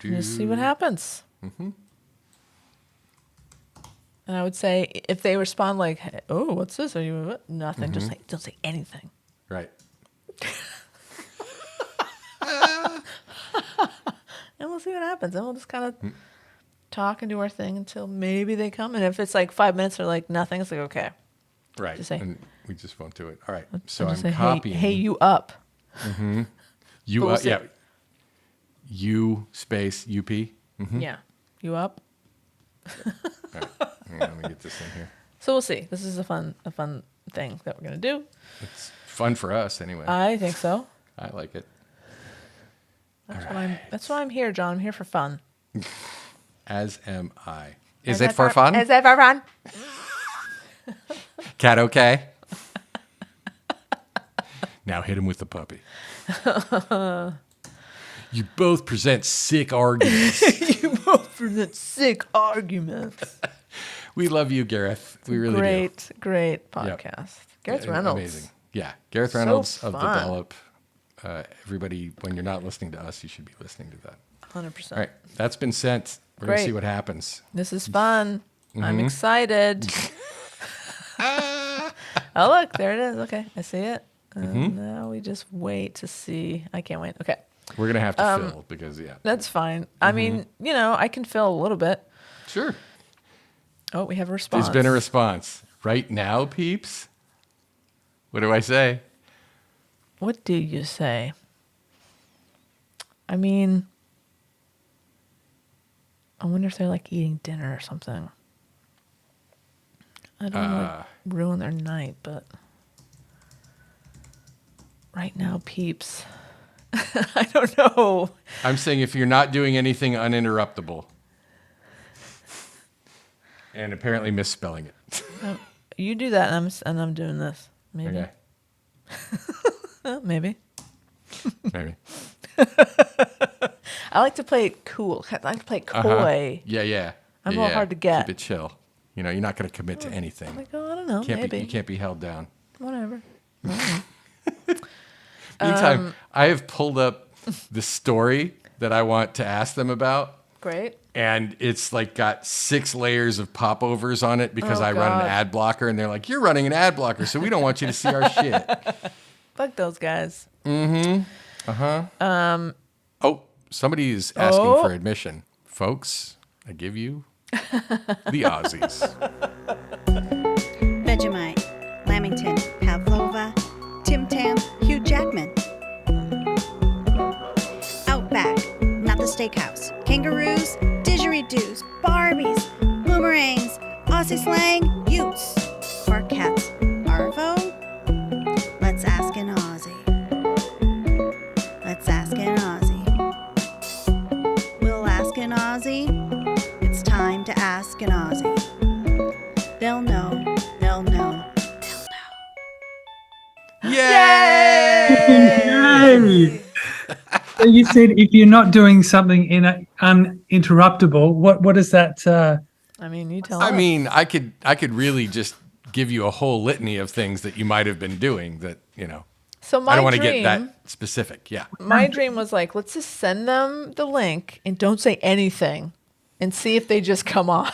Just see what happens. Mm-hmm. And I would say if they respond like, hey, "Oh, what's this? Are you what?" Nothing?" Just don't say anything. Right. And we'll see what happens. And we'll just kind of talk and do our thing until maybe they come. And if it's like 5 minutes or like nothing, it's like, okay. Right. Just say, and we just won't do it. All right. So I'll I'm just say, copying. Hey, you up. You we'll see. yeah. U space UP. Mm-hmm. Yeah. You up. All right. Hang on, let me get this in here. So we'll see. This is a fun thing that we're going to do. It's fun for us anyway. I think so. I like it. That's why I'm here, John. I'm here for fun. As am I. Is it for fun? Is it for fun? Cat okay? Now hit him with the puppy. You both present sick arguments. You both present sick arguments. We love you, Gareth. We really do. Great podcast. Gareth Reynolds. Amazing. Yeah. Gareth Reynolds So of fun. Develop. Everybody, when you're not listening to us, you should be listening to that. 100%. All right. That's been sent. We're going to Great. see what happens. This is fun. I'm excited. Oh, look. There it is. Okay. I see it. And now we just wait to see. I can't wait. Okay. We're going to have to fill because, That's fine. I mean, I can fill a little bit. Sure. Oh, we have a response. There's been a response. Right now, peeps? What do I say? What do you say? I mean, I wonder if they're like eating dinner or something. I don't want to ruin their night, but right now, peeps. I don't know. I'm saying if you're not doing anything uninterruptible. And apparently misspelling it. You do that, and I'm doing this. Maybe. Okay. Maybe. Maybe. I like to play it cool. I like to play it coy. Yeah. I'm a little hard to get. Keep it chill. You're not going to commit to anything. I'm like, oh, I don't know. Maybe. You can't be held down. Whatever. Meantime, I have pulled up the story that I want to ask them about. Great. And it's like got 6 layers of popovers on it because I run an ad blocker. And they're like, you're running an ad blocker, so we don't want you to see our shit. Fuck those guys. Oh, somebody is asking for admission. Folks, I give you the Aussies. Vegemite, Lamington, Pavlova, Tim Tam, Hugh Jackman. Outback, not the steakhouse. Kangaroos, didgeridoos, Barbies, boomerangs, Aussie slang, Utes, Bark cats, Arvo. Let's ask an Aussie. Let's ask an Aussie. We'll ask an Aussie. It's time to ask an Aussie. They'll know. They'll know. They'll know. Yay! So you said if you're not doing something uninterruptible, what is that? I mean, you tell I us. mean, I could really just give you a whole litany of things that you might have been doing that, So my I don't want to dream, get that specific. Yeah. my dream was like, let's just send them the link and don't say anything and see if they just come on.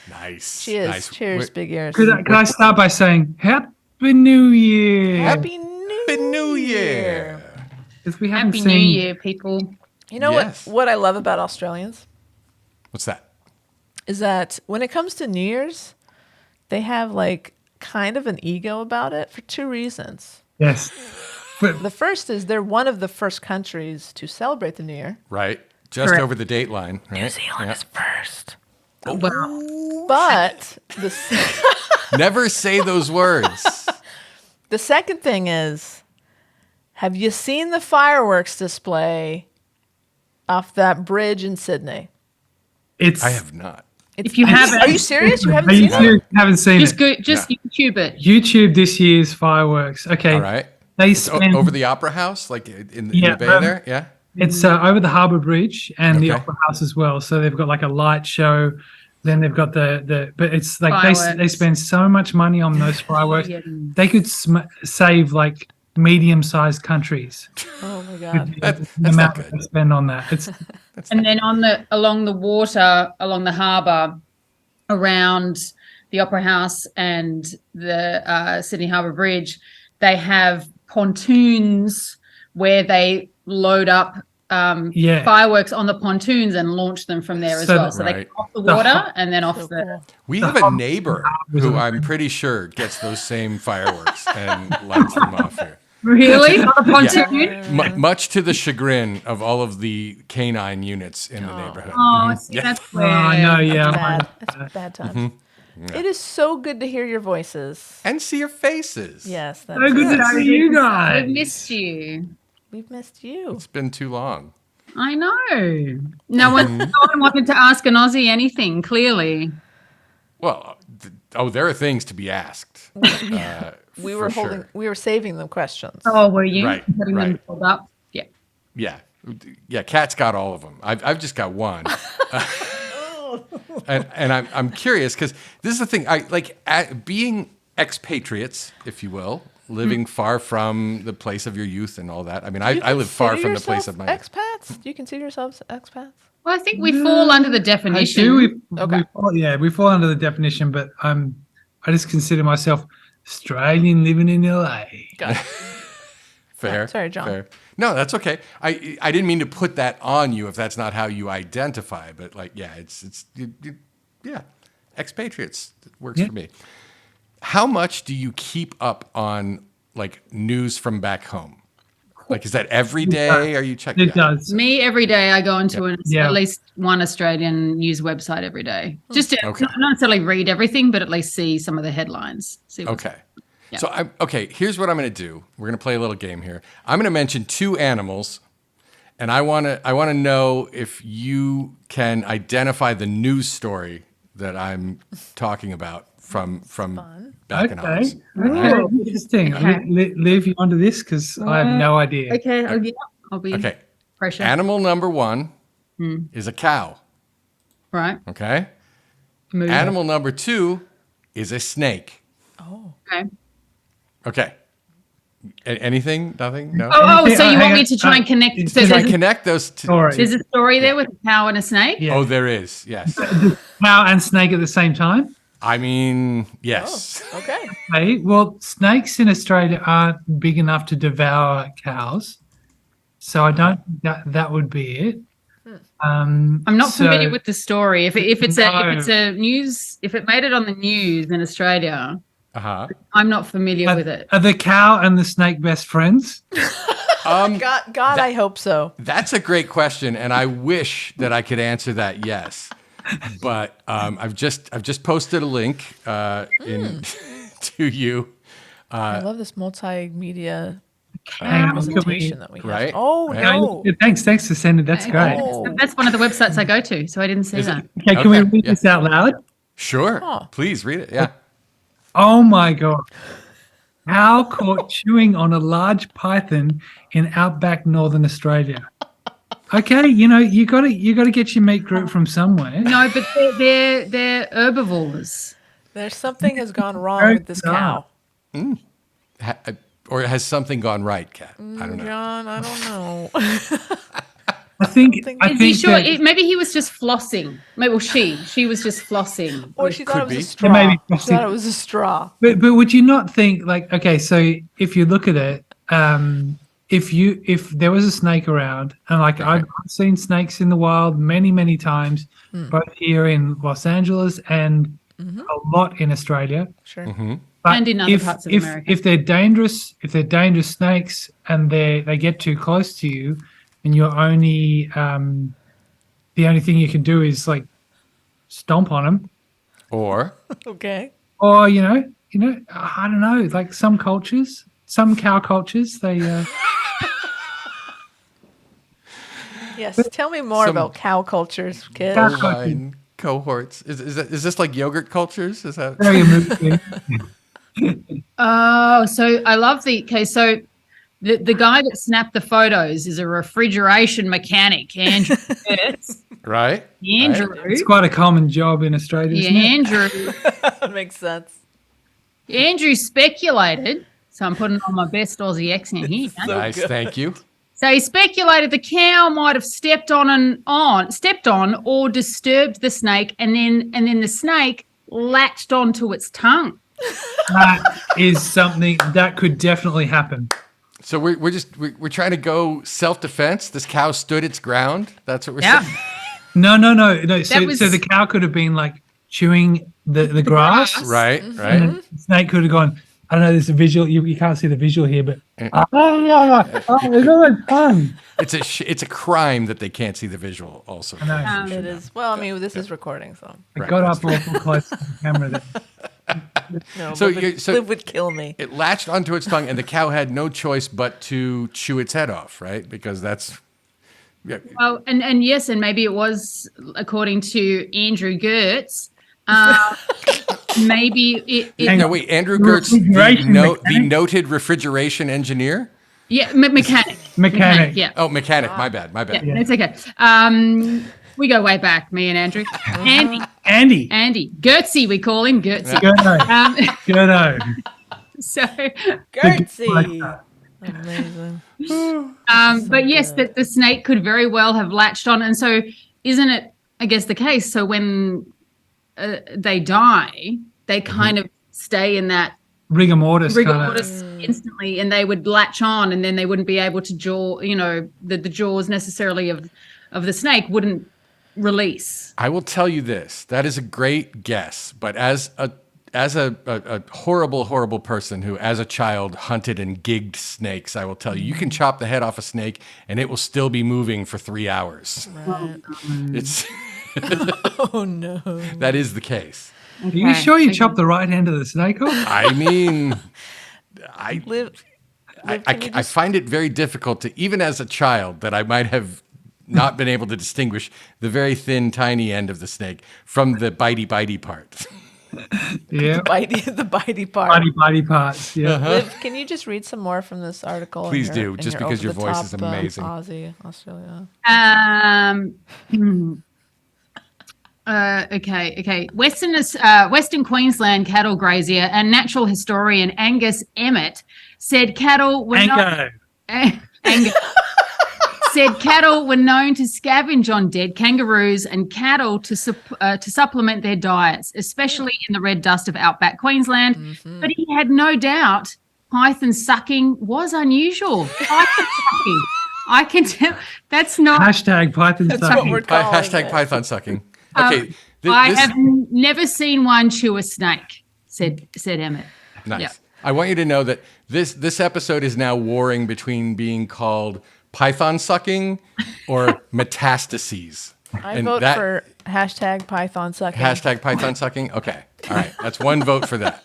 Nice. Cheers. Nice. Cheers, big ears. Could I start by saying Happy New Year? Happy New Year. Because we haven't Happy seen. New Year, people. You know Yes. what I love about Australians What's that? is that when it comes to New Year's, they have like kind of an ego about it for two reasons. Yes. But The first is they're one of the first countries to celebrate the New Year. Right. Just Correct. over the date line. Right? New Zealand is first. Wow. But Never say those words. the second thing is, have you seen the fireworks display off that bridge in Sydney? it's. I have not. If you haven't, Are you serious? You haven't Are you seen it? serious? Haven't seen just it. go, just YouTube it. YouTube this year's fireworks. Okay. All right. They It's spend. over the Opera House, like in the Yeah, bay there. Yeah. It's over the Harbour Bridge and the Okay. Opera House as well. So they've got like a light show. Then they've got but it's like they Fireworks. spend so much money on those fireworks. Yeah. They could save like medium-sized countries. Oh my god. The That's amount not that good. they spend on that. It's And then along the water, along the harbour, around the Opera House and the Sydney Harbour Bridge, they have pontoons where they load up Yeah. fireworks on the pontoons and launch them from there as So- well. So they Right. come off the The water ho- and then off So the. cool. We have a neighbor who I'm pretty sure gets those same fireworks and lights them off here. Really? On a pontoon? Much to the chagrin of all of the canine units in the neighborhood. Oh, see, Yeah. that's oh, where. I know, yeah. Bad. It's bad times. It is so good to hear your voices. And see your faces. Yes, that's So good to see you guys. I've missed you. We've missed you. It's been too long. I know. No one wanted to ask an Aussie anything, clearly. Well, there are things to be asked. We were sure. we were saving them questions. Oh, were you? Right, Putting them right. pulled up? Yeah. Yeah. Kat's got all of them. I've just got one. and I'm curious because this is the thing. I like being expatriates, if you will, living far from the place of your youth and all that. I mean, I live far from the place of my youth. expats. Do you consider yourselves expats? Well, I think we fall under the I definition. do. Okay. We fall under the definition, but I just consider myself Australian living in LA. Got it. Fair. Sorry, John. Fair. No, that's okay. I didn't mean to put that on you if that's not how you identify, but like, yeah, yeah, expatriates works Yeah. for me. How much do you keep up on like news from back home? Like, is that every day? Are you checking? It does. Me, every day I go into Yeah. at least one Australian news website every day. Just to Okay. not necessarily read everything, but at least see some of the headlines. See what's- Okay. Yeah. So here's what I'm going to do. We're going to play a little game here. I'm going to mention two animals, and I want to know if you can identify the news story that I'm talking about from back in Okay. Oz. Okay. Interesting. Okay. Leave you onto this because I have no idea. Okay, I'll be Okay. pressure. Animal number one is a cow. Right. Okay. Move. Animal number two is a snake. Okay. Okay. Anything? Nothing? No? Oh, so you Hang want me on. to try and connect? It's So Can I there's, connect those two? Sorry. there's a story there with a cow and a snake? Yeah. Oh, there is. Yes. Cow and snake at the same time? I mean, yes. Okay. Okay. Well, snakes in Australia aren't big enough to devour cows. So I don't think that would be it. I'm not so- familiar with the story. If it's No. a news, if it made it on the news in Australia, Uh-huh. I'm not familiar with it. Are the cow and the snake best friends? God, I hope so. That's a great question, and I wish that I could answer that yes. But I've just posted a link in to you. I love this multimedia Hang on, can we- presentation that we have. Right? Oh Right. no. Thanks for sending. That's great. Oh. That's one of the websites I go to, so I didn't see Is it? that. Okay, can we Okay, read yeah. this out loud? Sure. Huh. Please read it. Yeah. Oh my god! Cow caught chewing on a large python in outback Northern Australia. Okay, you got to get your meat group from somewhere. No, but they're herbivores. There's something has gone wrong Very with this bizarre. cow. or has something gone right, Kat? I don't know. John, I don't know. I think Is he sure? that Maybe he was just flossing. Maybe she was just flossing. Or she thought Could it was be. a straw. maybe She thought it was a straw. but would you not think like, okay, so if you look at it, if there was a snake around, and like I've seen snakes in the wild many times, both here in Los Angeles and a lot in Australia. Sure. But And in other parts of America. if they're dangerous snakes and they get too close to you, and you're only the only thing you can do is like stomp on them, Or Okay. or you know, I don't know, like some cultures, some cow cultures, they Yes. Tell me more Some- about cow cultures, kid. Cow- bovine cohorts. Is this like yogurt cultures? Is that very moving. Oh, so I love so the guy that snapped the photos is a refrigeration mechanic, Andrew. Kurtz. right? Andrew. It's quite a common job in Australia, Yeah, isn't it? Andrew. That makes sense. Andrew speculated. So I'm putting on my best Aussie accent here. Nice, thank you. So he speculated the cow might have stepped on or disturbed the snake, and then the snake latched onto its tongue. That is something that could definitely happen. So we're trying to go self-defense. This cow stood its ground. That's what we're Yeah. saying. No. So was- the cow could have been like chewing the grass. grass. Right, And right. then the snake could have gone. I don't know. There's a visual. You can't see the visual here, but it's on my tongue. It's a crime that they can't see the visual. Also, I know. It is. Well, I mean, this is recording, so I got up awful close to the camera. That no. So Liv would kill me. it latched onto its tongue, and the cow had no choice but to chew its head off, right? Because that's Well, and yes, and maybe it was according to Andrew Gertz. Maybe it no wait. Andrew Gertz, Refrigeration the mechanic? noted refrigeration engineer. yeah, mechanic. Mechanic. Yeah. Oh, mechanic. My bad. Yeah, it's okay. We go way back, me and Andrew. Andy. Gertzy, we call him Gertzy. Gurno. So, Gertzy. Amazing. but yes, that the snake could very well have latched on. And so isn't it, I guess, the case? So when they die, they kind of stay in that Rigor mortis. instantly, and they would latch on, and then they wouldn't be able to jaw, the jaws necessarily of the snake wouldn't release. I will tell you this. That is a great guess, but as a horrible person who, as a child, hunted and gigged snakes, I will tell you, you can chop the head off a snake and it will still be moving for 3 hours. Right. It's Oh no. that is the case. Are you sure you chopped the right end of the snake off? I mean, I Liv, can you I find it very difficult to, even as a child, that I might have not been able to distinguish the very thin, tiny end of the snake from the bitey part. Yeah. the bitey part. Bitey parts. Yeah. Liv, can you just read some more from this article? in Please your- do, in just because your voice is over-the-top, amazing. Aussie, Australia. Okay. Western Queensland cattle grazier and natural historian Angus Emmett said cattle were said cattle were known to scavenge on dead kangaroos and cattle to supplement their diets, especially in the red dust of outback Queensland. Mm-hmm. But he had no doubt python sucking was unusual. Python sucking. I can tell that's not. Hashtag Python That's what sucking. we're calling Hashtag it. python sucking. Okay. I have never seen one chew a snake, said Emmett. Nice. Yeah. I want you to know that this episode is now warring between being called python sucking or metastases. I vote for hashtag Python sucking. Hashtag python sucking. Okay. All right. That's one vote for that.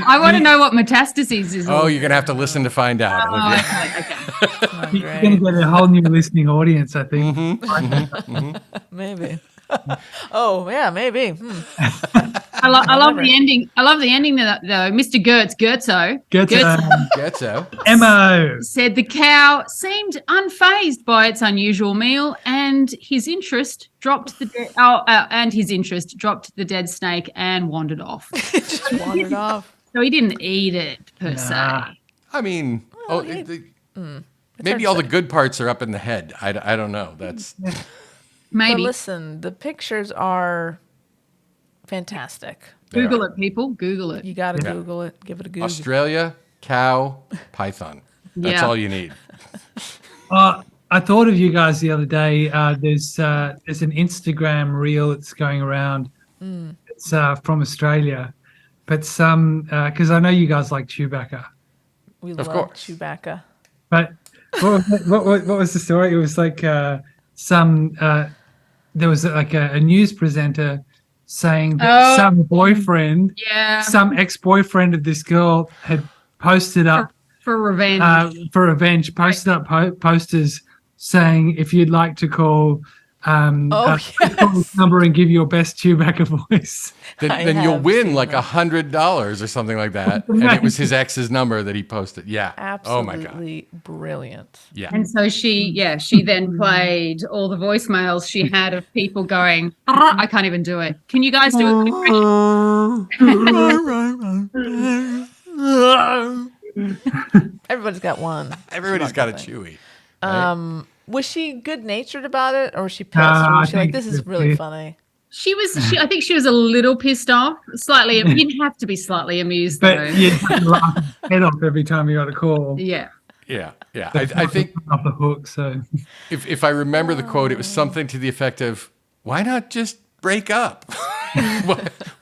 I want to know what metastases is. Oh, you're going to have to listen to find out. Okay. Oh, You're going to get a whole new listening audience, I think. Maybe. Oh yeah, maybe. I love the ending. I love the ending though. Mr. Gertzo Getzo. Emo. said the cow seemed unfazed by its unusual meal, and his interest dropped the dead snake and wandered off. Just wandered off. So he didn't eat it per Nah. se. I mean, maybe hard to all the say. good parts are up in the head. I don't know. That's But Maybe. listen, the pictures are fantastic. Google it, people. Google it. You got to Yeah. Google it. Give it a Google. Australia, cow, python. That's Yeah. all you need. I thought of you guys the other day. There's an Instagram reel that's going around. It's from Australia, but some because I know you guys like Chewbacca. We Of love course. Chewbacca. But what was the story? It was like there was like a news presenter saying that some boyfriend, Yeah. some ex-boyfriend of this girl had posted up For revenge. posted up posters saying if you'd like to call call this number and give your best Chewbacca voice. Then you'll have win seen like that. $100 or something like that. And it was his ex's number that he posted. Yeah. Oh my God. Absolutely brilliant. Yeah. And so she then played all the voicemails she had of people going, I can't even do it. Can you guys do it? Everybody's got one. Everybody's got a Chewy. Right? Was she good natured about it, or was she pissed? Or I was she like, think "This she is was really pissed. funny"? I think she was a little pissed off. Slightly. You didn't have to be slightly amused though. But you have to laugh your head off every time you got a call. Yeah. Yeah. Yeah. I think Off the hook. So if I remember the quote, it was something to the effect of, why not just break up?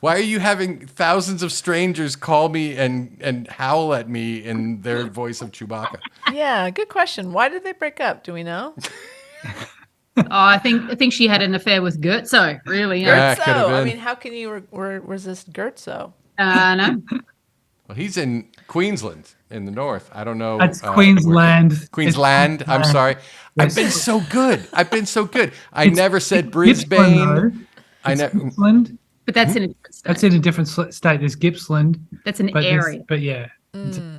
Why are you having thousands of strangers call me and howl at me in their voice of Chewbacca? Yeah, good question. Why did they break up? Do we know? I think she had an affair with Gertzo, really. Yeah. could have Gertzo. I been. mean, how can you resist Gertzo? No. Well, he's in Queensland in the north. I don't know. that's where- Queensland. Queensland. It's I'm Queensland. sorry. Yes. I've been so good. I It's never said Gippsland, Brisbane. though. I It's know. Gippsland. But that's in a different state. That's in a different state. There's Gippsland. That's an But there's- area. But yeah.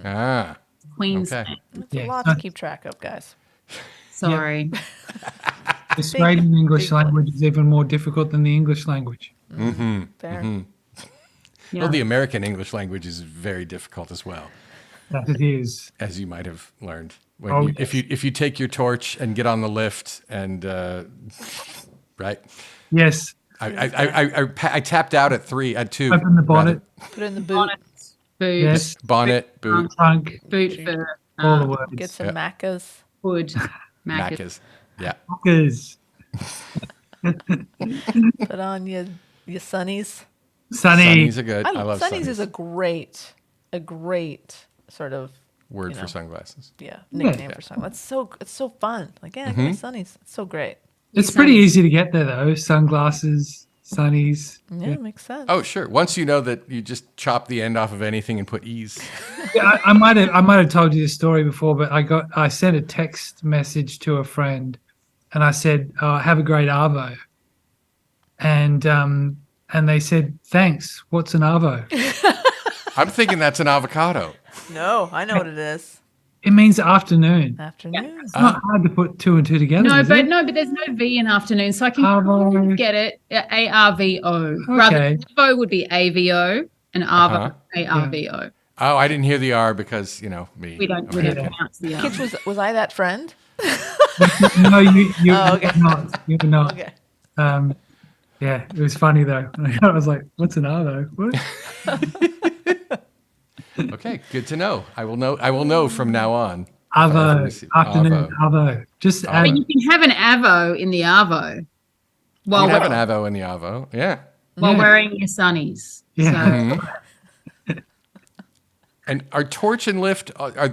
Ah. Queensland. Okay. It's Yeah. a lot to keep track of, guys. Sorry. The Australian English big language is even more difficult than the English language. Fair. Yeah. Well, the American English language is very difficult as well, That it is. as you might have learned. When Oh, if you take your torch and get on the lift and right. Yes. I tapped out at 2. Open the bonnet. Put it in the boot. Boot. Yes. Bonnet, boot, Trunk. Boot for All the words. Get some Yeah. macas. wood. Macca's. Yeah. Macca's. Put on your sunnies. Sunny. Sunnies are good. I love sunnies sunnies. is a great sort of Word you for know. sunglasses. nickname for sunglasses. It's so fun. Like get my sunnies. It's so great. It's pretty easy to get there though. Sunglasses, sunnies. Yeah, makes sense. Oh, sure. Once you know that you just chop the end off of anything and put E's. Yeah, I might have told you this story before, but I sent a text message to a friend, and I said, "Have a great arvo," and they said, "Thanks. What's an arvo?" I'm thinking that's an avocado. No, I know what it is. It means afternoon. Afternoon. It's not hard to put two and two together. No, is but it? there's no V in afternoon, so I can Arvo. get it. ARVO. Okay. Rather, ARVO would be AVO, and ARVO ARVO. Oh, I didn't hear the R because, me. We don't American. pronounce the R. Kitch, was I that friend? No, you're okay. not. You're not. Okay. Yeah, it was funny though. I was like, "What's an arvo?" What? Okay, good to know. I will know from now on. Arvo. Afternoon. Arvo. Arvo. Just add, But you can have an AVO in the ARVO You while, have an Avo in the Avo. Yeah. while wearing your sunnies. Yeah. So, And are torch and lift,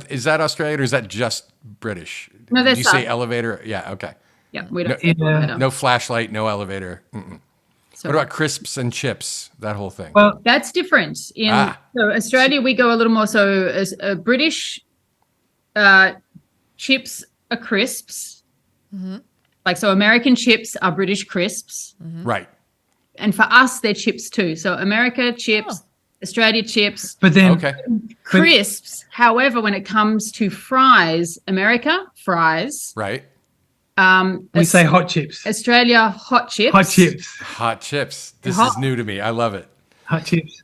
is that Australian or is that just British? No, they're Did you say South. elevator? Yeah, okay. yeah, we don't. Yeah. No flashlight, no elevator. Mm-mm. So What about crisps and chips? That whole thing. well, that's different. In so Australia, we go a little more. So as British chips are crisps. Like so, American chips are British crisps, Right. and for us, they're chips too. So America chips, Australia chips, but then Okay. crisps. However, when it comes to fries, America fries. Right. we say hot chips. Australia hot chips. Hot chips. Hot chips. This Hot- is new to me. I love it. Hot chips.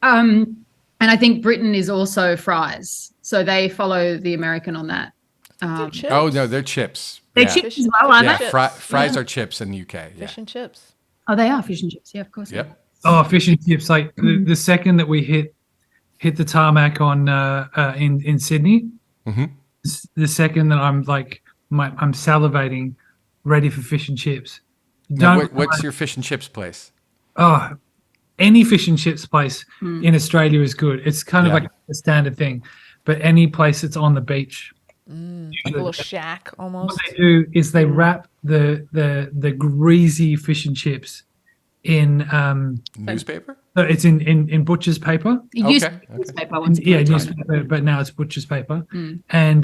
And I think Britain is also fries. So they follow the American on that. They're chips. Oh, no, they're chips. They're Yeah. chips as well, aren't Yeah, they? fries are chips in the UK. Yeah. Fish and chips. Oh, they are fish and chips. Yeah, of course. Yep. Oh, fish and chips! Like the second that we hit the tarmac on in Sydney, the second that I'm like I'm salivating, ready for fish and chips. Now, what's your fish and chips place? Oh, any fish and chips place in Australia is good. It's kind of like a standard thing, but any place that's on the beach. Like a little shack almost. What they do is they wrap the greasy fish and chips in Newspaper? so it's in butcher's paper. It used to Okay, be newspaper once upon Yeah, a time. newspaper, but now it's butcher's paper. And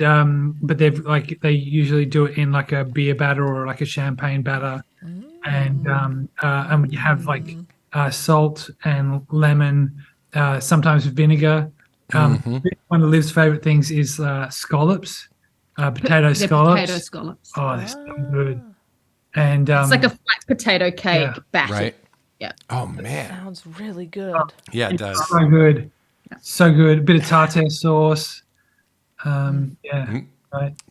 but they usually do it in like a beer batter or like a champagne batter, and you have like salt and lemon, sometimes vinegar. One of Liv's favorite things is scallops, potato The scallops. potato scallops. Oh, they're so good. And It's like a flat potato cake yeah. batter. Right. Yeah. Oh, man. Sounds really good. Yeah, it does. so good, so good. A bit of tartare sauce. Right.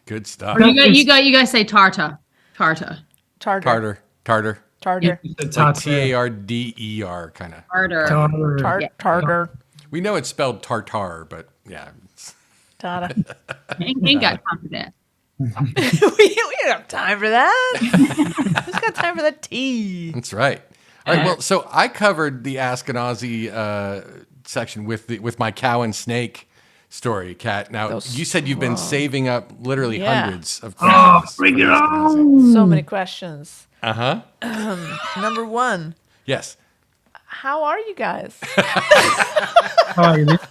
Good stuff. You guys say tartar. Tartar. Tartar. Tartar. The Like tartare. Tarder kind of. Tartar. Tartar. We know it's spelled tartar, but yeah. Tartar. Ain't got time for that. we don't have time for that. Who's got time for that tea? That's right. All right. Well, so I covered the Ask An Aussie section with my cow and snake story, Kat. Now, you said you've been saving up literally hundreds of questions. Bring it on! So many questions. Uh-huh. Number one, Yes. how are you guys? How are you, Liv?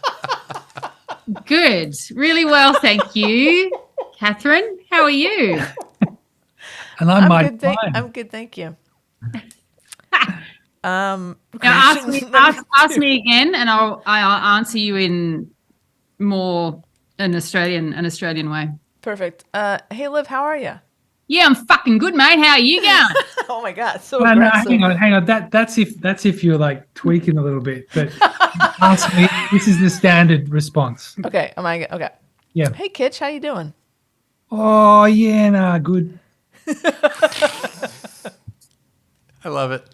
Good. Really well, thank you. Catherine, how are you? And I'm my I'm good, thank you. Now ask me again, and I'll answer you in more an Australian way. Perfect. Hey, Liv, how are you? Yeah, I'm fucking good, mate. How are you going? Oh my God, so No, aggressive. hang on. That's if you're like tweaking a little bit. But ask me. This is the standard response. Okay, okay. Yeah. Hey, Kitch, how you doing? Oh yeah, nah, good. I love it.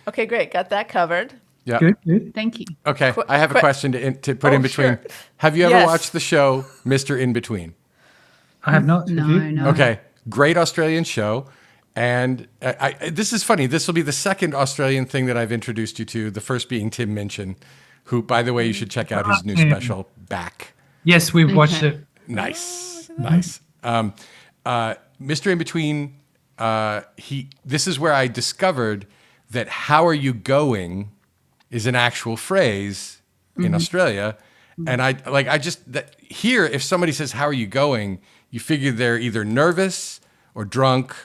Okay, great. Got that covered. Yeah. Good. Thank you. Okay. I have a question to put in between. Sure. Have you ever Yes. watched the show Mr. In Between? I have not. No, Have you? no. Okay, great Australian show. And this is funny. This will be the second Australian thing that I've introduced you to, the first being Tim Minchin, who, by the way, you should check out his new special, Back. Yes, we've watched it. Nice. Nice. Mr. In Between, this is where I discovered that "how are you going" is an actual phrase in Australia. And here, if somebody says, "how are you going?" you figure they're either nervous or drunk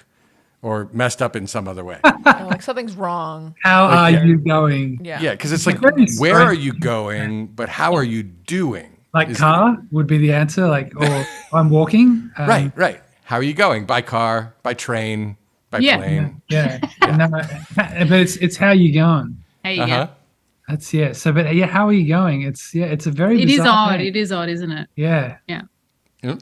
or messed up in some other way. Like something's wrong. How are you going? Yeah. Yeah, because it's like, Very where are strange. you going, but how are you doing? Like car would be the answer. Like, or I'm walking. Right. How are you going? By car, by train, by Yeah. plane. Yeah. No, but it's how you going. How you Uh-huh. going? That's So, but yeah, how are you going? It's a very. It is bizarre odd. thing. It is odd, isn't it? Yeah. Yeah. Yep.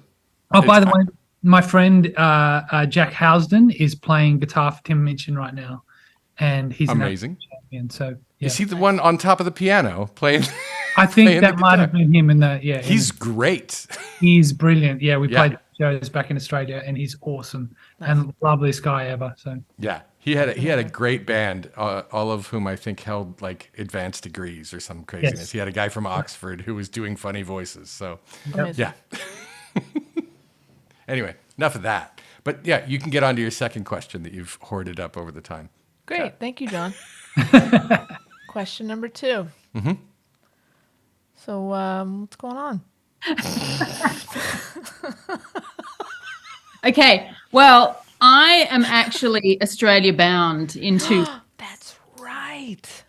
Oh, by the way, my friend Jack Housden is playing guitar for Tim Minchin right now, and he's Amazing. an champion. So yeah. Is he the one on top of the piano playing? I think playing that the might have guitar? been him in the He's great. he's brilliant. Yeah, we Yeah. played shows back in Australia, and he's awesome and loveliest guy ever. So Yeah, he had a great band, all of whom I think held like advanced degrees or some craziness. Yes. He had a guy from Oxford who was doing funny voices. So Amazing. yeah. Anyway, enough of that. But yeah, you can get on to your second question that you've hoarded up over the time. Great. Thank you, John. Question number 2. So, what's going on? Okay. Well, I am actually Australia bound into. That's right.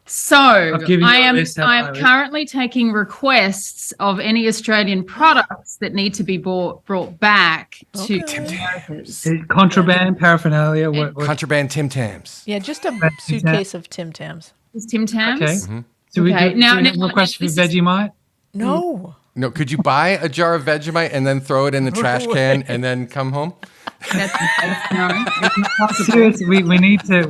So I've given you I a am list, haven't I? currently taking requests of any Australian products that need to be brought back to Americas. contraband paraphernalia. What? Contraband Tim Tams. Yeah, just a suitcase of Tim Tams. Is Tim Tams? Okay. Do we Okay. do a request for Vegemite? No. No, could you buy a jar of Vegemite and then throw it in the trash can and then come home? Seriously, we need to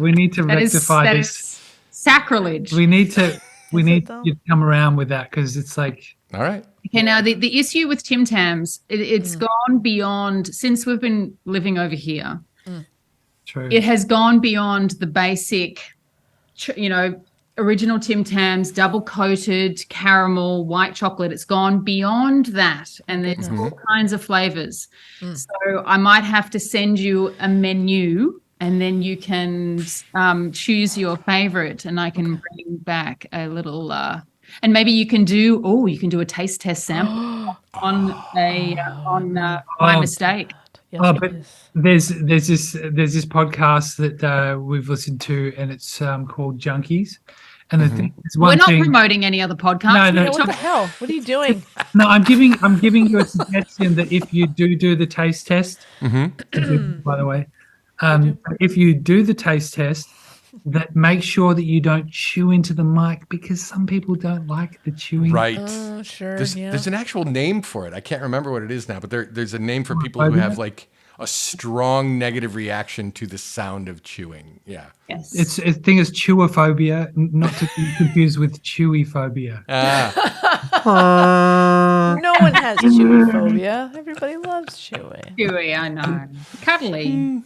rectify this. Is sacrilege. We need you though? to come around with that because it's like. All right. Okay, now the issue with Tim Tams, it's gone beyond, since we've been living over here, True. it has gone beyond the basic, original Tim Tams, double coated caramel, white chocolate. It's gone beyond that, and there's all kinds of flavors. So I might have to send you a menu, and then you can choose your favorite, and I can bring back a little. And maybe you can do a taste test sample on My Mistake. Yes, But please. there's this podcast that we've listened to, and it's called Junkies. And the thing is, We're not promoting any other podcast. No. What the hell? What are you doing? No, I'm giving you a suggestion that if you do the taste test, by the way, if you do the taste test, that make sure that you don't chew into the mic because some people don't like the chewing. Right. Oh, sure. There's an actual name for it. I can't remember what it is now, but there's a name for people who have like a strong negative reaction to the sound of chewing. Yeah. Yes. It's thing is chewophobia, not to be confused with chewy phobia. No one has chewy phobia. Everybody loves chewy. Chewy, I know. Cuddly.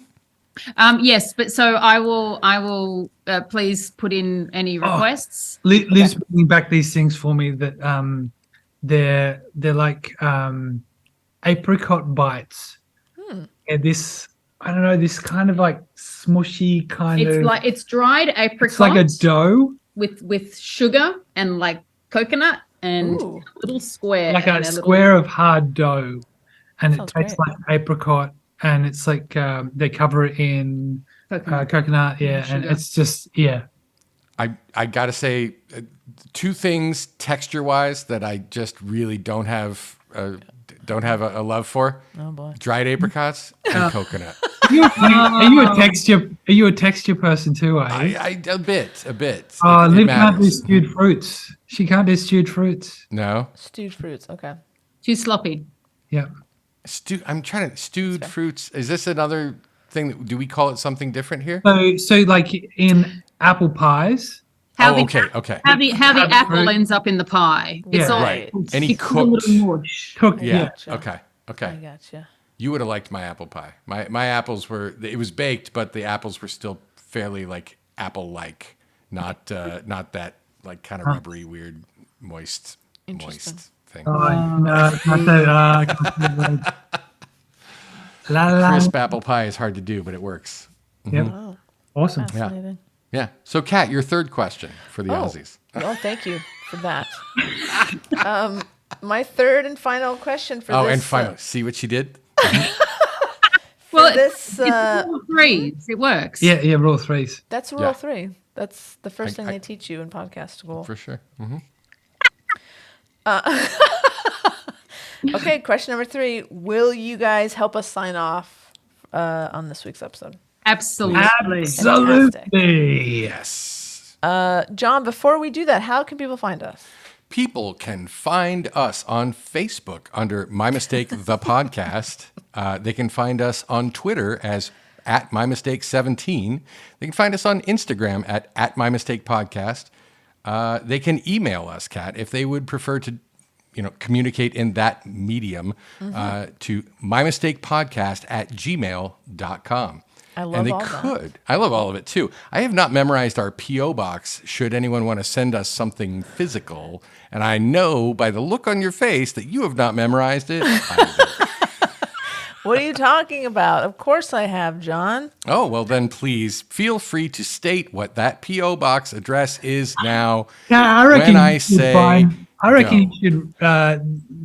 Yes, but so I will please put in any requests. Liv's bringing back these things for me that they're like apricot bites. And this, I don't know, this kind of like smushy kind of. It's dried apricot. It's like a dough with sugar and like coconut and Ooh. a little square. like and a square of hard dough, and it Sounds tastes great. like apricot, and it's like they cover it in coconut, and sugar. it's just I gotta say, two things texture-wise that I just really don't have a love for: Oh boy. dried apricots and coconut. Are you a texture person too? Are you? I a bit. Oh, It Liv can't do matters. stewed fruits. She can't do stewed fruits. No. Stewed fruits. Okay. Too sloppy. Yeah. Stewed fruits. Is this another thing? Do we call it something different here? So like in apple pies. Okay. How the apple fruit. ends up in the pie. It's Yeah. all Right. Any it's a little cooked. mush. Cooked. Yeah. Gotcha. Okay. I gotcha. You would have liked my apple pie. My apples were. It was baked, but the apples were still fairly like apple-like, not that like kind of rubbery, weird, moist thing. Oh, no, La, la. Crisp apple pie is hard to do, but it works. Yep. Oh, Awesome. fascinating. Yeah. So, Kat, your third question for the Oh. Aussies. Well, thank you for that. My third and final question for Oh, this. and finally, see what she did? Well, this, it's rule of threes. It works. Yeah, rule threes. that's rule Yeah. 3. That's the first thing they teach you in podcast school. For sure. Okay, question number 3. Will you guys help us sign off on this week's episode? Absolutely. Absolutely. Yes. John, before we do that, how can people find us? People can find us on Facebook under My Mistake the Podcast. They can find us on Twitter as @MyMistake17. They can find us on Instagram at @MyMistakePodcast. They can email us, Kat, if they would prefer to, communicate in that medium, to mymistakepodcast@gmail.com. I love and they all that. could. I love all of it too. I have not memorized our P.O. box should anyone want to send us something physical. And I know by the look on your face that you have not memorized it. What are you talking about? Of course I have, John. Oh, well then please feel free to state what that P.O. box address is now. Yeah, I reckon when I you should say you go.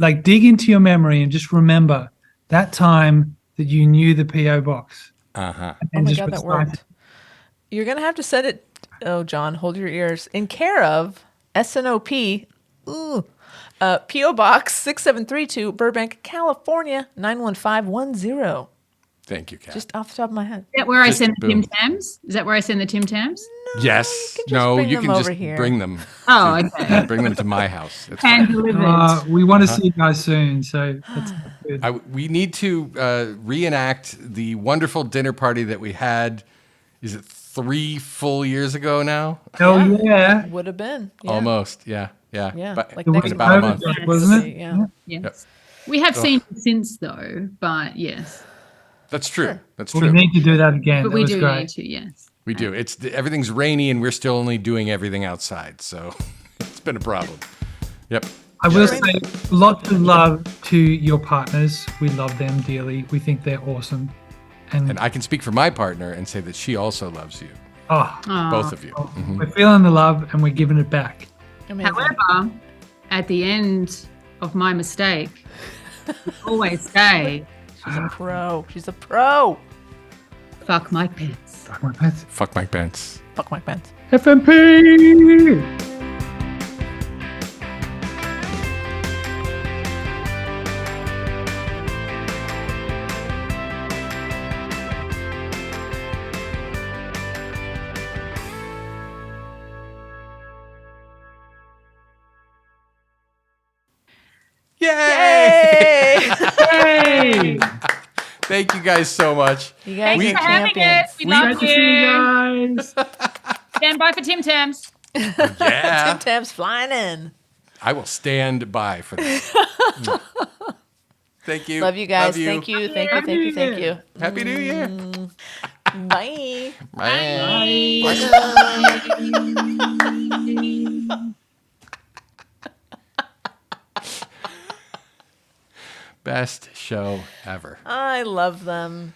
should dig into your memory and just remember that time that you knew the PO box. Uh-huh. Oh my God, that worked. You're going to have to send it. Oh, John, hold your ears. In care of SNOP, P.O. Box 6732, Burbank, California, 91510. Thank you, Kat. Just off the top of my head. Is that where I Just send the boom. Tim Tams? Is that where I send the Tim Tams? Yes. You can just No, bring you them can just over here. bring them. Oh, okay. Bring them to my house. It's Hand fine. delivered. We want to see you guys soon, so that's good. We need to reenact the wonderful dinner party that we had. Is it 3 full years ago now? Hell yeah. Would have been. Yeah. Almost. Yeah. Yeah. Yeah. But Like It was in about a month. COVID, wasn't it? Yeah. Yes. Yep. We have seen it since though, but yes. That's true. Sure. That's We true. need to do that again. But That we was do great. need to, yes. We do. Everything's rainy and we're still only doing everything outside. So it's been a problem. Yep. I will say lots of love to your partners. We love them dearly. We think they're awesome. And I can speak for my partner and say that she also loves you. Both of you. Mhm. We're feeling the love and we're giving it back. Amazing. However, at the end of my mistake, we always say, She's a pro. She's a pro. fuck Mike Pence. Fuck Mike Pence. Fuck Mike Pence. FMP! Yay! Hey! Thank you guys so much. You guys We- are For having champions. us. We We- love Great to see you you. guys. Stand by for Tim Tams. Yeah. Tim Tam's flying in. I will stand by for this. Thank you. Love you guys. Love you. Thank you. Thank you. Thank you. Thank you. Happy New Year. Bye. Best show ever. I love them.